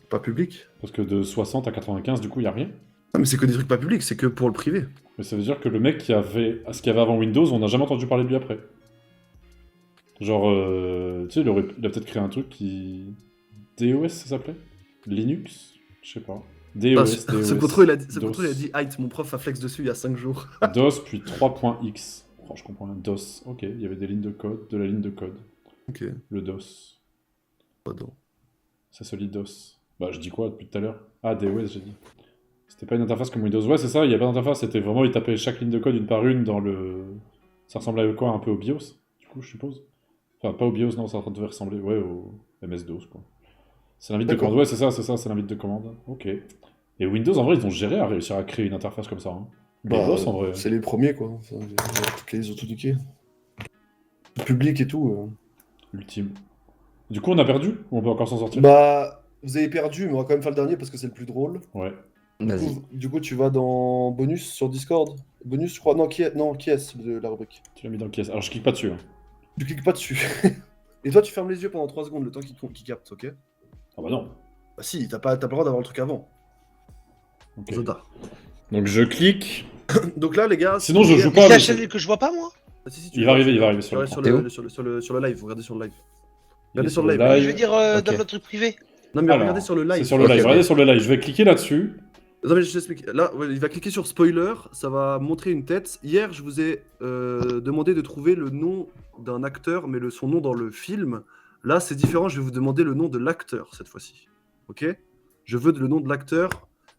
pas publics. Parce que de 60 à 95, du coup, il n'y a rien. Ah, mais c'est que des trucs pas publics, c'est que pour le privé. Mais ça veut dire que le mec qui avait ce qu'il y avait avant Windows, on n'a jamais entendu parler de lui après. Genre, tu sais, il a peut-être créé un truc qui... DOS, ça s'appelait? Linux? Je sais pas. DOS, Ah, DOS. ce contrôle, il a DOS. dit Height, mon prof a flex dessus il y a 5 jours. DOS, puis 3.x. Oh, je comprends rien. DOS. Ok, il y avait des lignes de code, de la ligne de code. Ok, Le DOS. pardon. Ça se lit DOS. Bah, je dis quoi depuis tout à l'heure? Ah, DOS, j'ai dit. C'était pas une interface comme Windows. Ouais, c'est ça, il n'y a pas d'interface. C'était vraiment, il tapait chaque ligne de code une par une dans le... Ça ressemblait à quoi? Un peu au BIOS, du coup, je suppose. Enfin, pas au BIOS, non, ça devait ressembler, ouais, au MS-DOS, quoi. C'est l'invite de D'accord. commande. Ouais, c'est ça, c'est l'invite de commande. Ok. Et Windows, en vrai, ils ont géré à réussir à créer une interface comme ça. Hein. Bah, DOS, en vrai. c'est les premiers, quoi. Enfin, toutes les authentiqués. Public et tout. Ultime. Du coup, on a perdu ou on peut encore s'en sortir? Bah, vous avez perdu, mais on va quand même faire le dernier parce que c'est le plus drôle. Ouais. vas-y. Du coup, tu vas dans bonus sur Discord. Bonus, je crois. Non, qui est de la rubrique? Tu l'as mis dans le caisse. Alors, je clique pas dessus. Hein. Tu cliques pas dessus. Et toi, tu fermes les yeux pendant 3 secondes, le temps qu'il capte, ok? Ah bah non. Bah si, t'as pas le droit d'avoir le truc avant. Ok. Zoda. Donc, je clique. Donc là, les gars... Sinon, je joue Mais pas. c'est mais la c'est- chaîne que je vois pas, moi. Ah, si, Il va arriver sur Ouais, l'écran. sur le live, vous regardez sur le live. Il est Regardez sur le live. Je veux dire, Ok. dans notre truc privé. Non, mais Alors, regardez sur le live. C'est sur le Ok, live. ok. Regardez sur le live. Je vais cliquer là-dessus. Non, mais je t'explique. Là, ouais, il va cliquer sur spoiler, ça va montrer une tête. Hier, je vous ai demandé de trouver le nom d'un acteur, mais son nom dans le film. Là, c'est différent, je vais vous demander le nom de l'acteur cette fois-ci. Ok? Je veux le nom de l'acteur.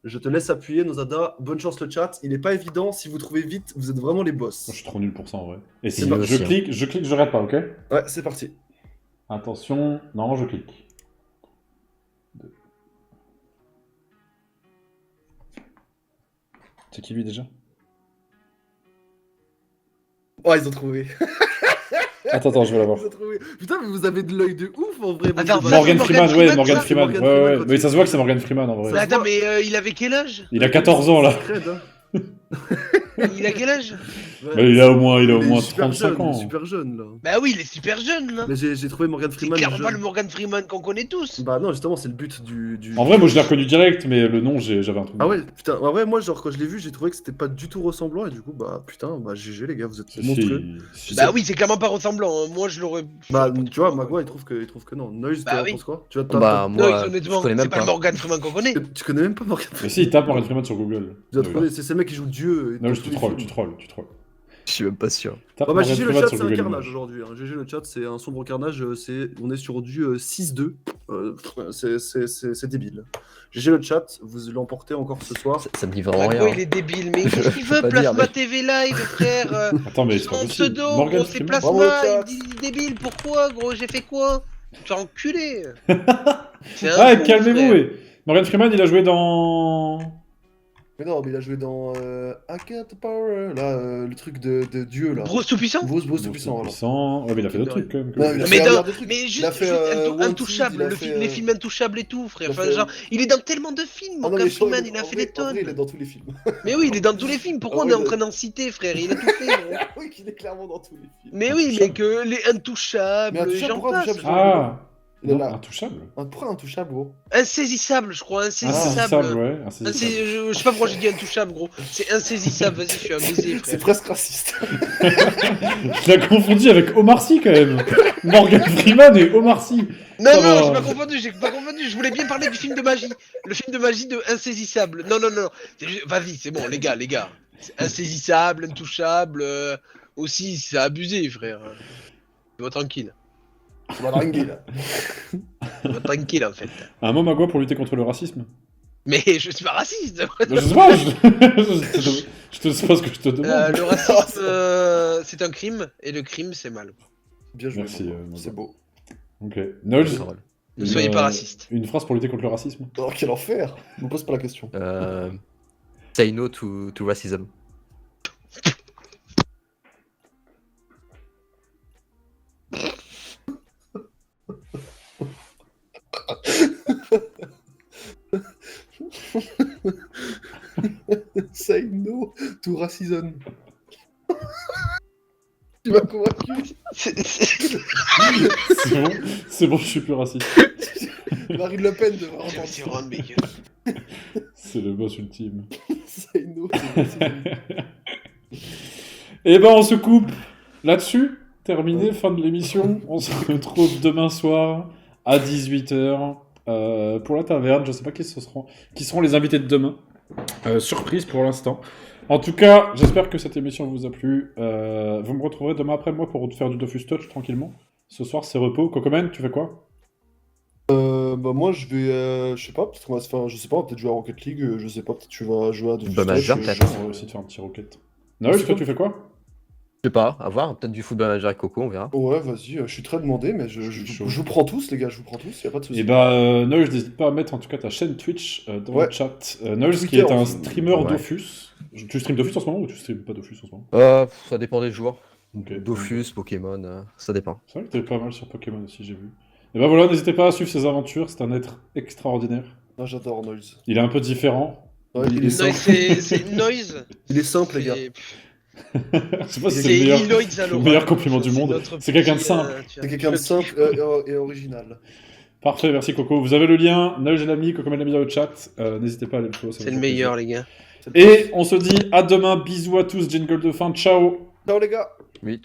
Je te laisse appuyer, Nozada. Bonne chance le chat. Il est pas évident. Si vous trouvez vite, vous êtes vraiment les boss. Moi, je suis trop nul pour ça en vrai. Et si C'est je parti, hein. clique, je rate pas, ok? Ouais, c'est parti. Attention, non, je clique. C'est qui lui déjà? Oh, ils ont trouvé. Attends, je vais l'avoir. Ils ont trouvé. Putain, mais vous avez de l'œil de ouf en vrai. Attends, vous- Morgan Morgan Freeman, ouais, Morgan ça, Freeman. Morgan Ouais, Freeman, ouais, quand mais tu- ça se voit que c'est Morgan Freeman en Ça vrai. se Mais attends, voit. mais il avait quel âge? Il a 14 ans là. Fred, hein. Il a quel âge? Mais il a au moins Il est super 35 jeune, il est ans. super jeune là. Bah oui, il est super jeune là. Mais j'ai trouvé Morgan C'est Freeman clairement pas le jeune. Morgan Freeman qu'on connaît tous. Bah non, justement, c'est le but du. En vrai, moi je l'ai reconnu direct, mais le nom, j'avais un truc. Ah ouais, putain, en vrai, moi, genre, quand je l'ai vu, j'ai trouvé que c'était pas du tout ressemblant, et du coup, bah putain, bah GG les gars, vous êtes Si, monstrueux. si, Bah oui, c'est clairement pas ressemblant. Hein. Moi, je l'aurais. Bah, j'aurais pas tu vois, trouvé, Magua, il trouve que non. Noise, Bah t'en oui. penses quoi? Tu vois, Bah, Non, moi, honnêtement, je connais c'est même pas le pas. Morgan Freeman qu'on connaît. tu connais même pas Morgan Mais Freeman. si, il tape Morgan Freeman sur Google. Tu dois trouver, c'est ces mecs qui jouent Dieu. Non, dans je tous te les troll, films. tu trolls. Je suis même pas sûr. Tape Bah, Morgan GG le Freeman chat, sur c'est un Google carnage Images. aujourd'hui. Hein. GG le chat, c'est un sombre carnage. On est sur du 6-2. C'est débile. GG le chat, vous l'emportez encore ce soir. Ça me dit vraiment Magua, rien. il est débile, mais qu'est-ce qu'il peux veut? pas dire, Plasma mais- TV Live, frère. Attends, mais c'est pas Son possible. pseudo, Morgan gros, c'est Freeman. Bravo, le Plasma. chat. Il dit débile, pourquoi, gros? J'ai fait quoi? Tu as enculé. C'est un Ah, con, calmez-vous, frère. ouais. Morgan Freeman, il a joué dans. Mais non, mais il a joué dans I Got the Power, là, le truc de Dieu, là. Bruce tout-puissant? Bruce tout Bon, puissant, voilà. puissant. Ouais, mais il a fait d'autres De trucs quand même. Non, il a Mais, fait un dans- milliard de trucs. mais Il juste, a fait, juste Wanted, Intouchable, il a fait, les films Intouchables et tout, frère. il a Enfin, fait, genre, il est dans tellement de films, Ah non, Morgan mais genre, Freeman, il a fait des en vrai, il est tonnes. dans tous les films. Mais oui, il est dans tous les films. Pourquoi Ah on ouais, est en train d'en citer, frère? Il a tout fait, gros. Oui, il est clairement dans tous les films. Mais oui, mais que les Intouchables, Mais Intouchable, j'en pourquoi passe. Intouchable Ah Il est Non, là. intouchable. Pourquoi Intouchable, gros Insaisissable, je crois, Insaisissable, insaisissable. ouais. Insaisissable. Je sais pas pourquoi j'ai dit intouchable, gros. C'est insaisissable, vas-y, je suis un baiser, C'est frère. presque raciste. Je l'ai confondu avec Omar Sy quand même. Morgan Freeman et Omar Sy. Non, Ça non, va. j'ai pas confondu, je voulais bien parler du film de magie. Le film de magie de Insaisissable. Non, non, non, vas-y, c'est bon, les gars. C'est insaisissable, intouchable, aussi, c'est abusé, frère. Va tranquille. Tu vas draguer, là. Va tranquille, en fait. Un mot, Magua, pour lutter contre le racisme. Mais je suis pas raciste. Je sais pas, je te sais pas ce que je te demande. Le racisme, c'est un crime, et le crime, c'est mal. Bien joué. Merci, Magua. Magua. C'est beau. Ok. Nolz, Ne soyez pas raciste. une phrase pour lutter contre le racisme. Oh, quel enfer. Ne me pose pas la question. Say no to racism. Say no to racism. Tu m'as convaincu. C'est bon, je suis plus raciste. Marine Le Pen devrait entendre C'est ça. vraiment meilleur. C'est le boss ultime. Say no to racism. Et ben on se coupe là-dessus. Terminé, fin de l'émission. On se retrouve demain soir à 18h pour la taverne. Je sais pas qui seront les invités de demain. Surprise pour l'instant. En tout cas, j'espère que cette émission vous a plu. Vous me retrouverez demain après-moi pour faire du Dofus Touch tranquillement. Ce soir c'est repos. Cocoman, tu fais quoi? Bah moi je vais, je sais pas, peut-être qu'on va se faire, je sais pas, peut-être jouer à Rocket League, je sais pas, peut-être tu vas jouer à Dofus Bah, Manager, Touch, peut-être. On va essayer de faire un petit rocket. Noël, toi tu fais quoi? Je sais pas, à voir. Peut-être du football manager avec Coco, on verra. Ouais, vas-y, je suis très demandé, mais je chaud. vous prends tous, les gars, je vous prends tous, y a pas de soucis. Et bah, Noël, n'hésite pas à mettre en tout cas ta chaîne Twitch dans Ouais. le chat. Noël, qui Twitter est un aussi. streamer Ouais. Dofus. Tu streames Dofus en ce moment ou tu streames pas Dofus en ce moment? Ça dépend des jours. Ok. Dofus, Pokémon, ça dépend. C'est vrai que t'es pas mal sur Pokémon aussi, j'ai vu. Et bah voilà, n'hésitez pas à suivre ses aventures, c'est un être extraordinaire. Ah, j'adore Noise. Il est un peu différent. Ouais, il est Noise, simple, c'est une noise. il est simple, les gars. Je sais pas si c'est C'est le meilleur, Lloyd le Zalora. meilleur compliment du monde. notre C'est quelqu'un de petit, simple. C'est quelqu'un de simple et original. Parfait, merci Coco. Vous avez le lien, Noël, j'ai l'ami, Coco l'a mis dans le chat. N'hésitez pas à aller le follow. ça C'est me le fait meilleur, plaisir. les gars. Et on se dit à demain, bisous à tous, jingle de fin, ciao. Ciao les gars. Oui,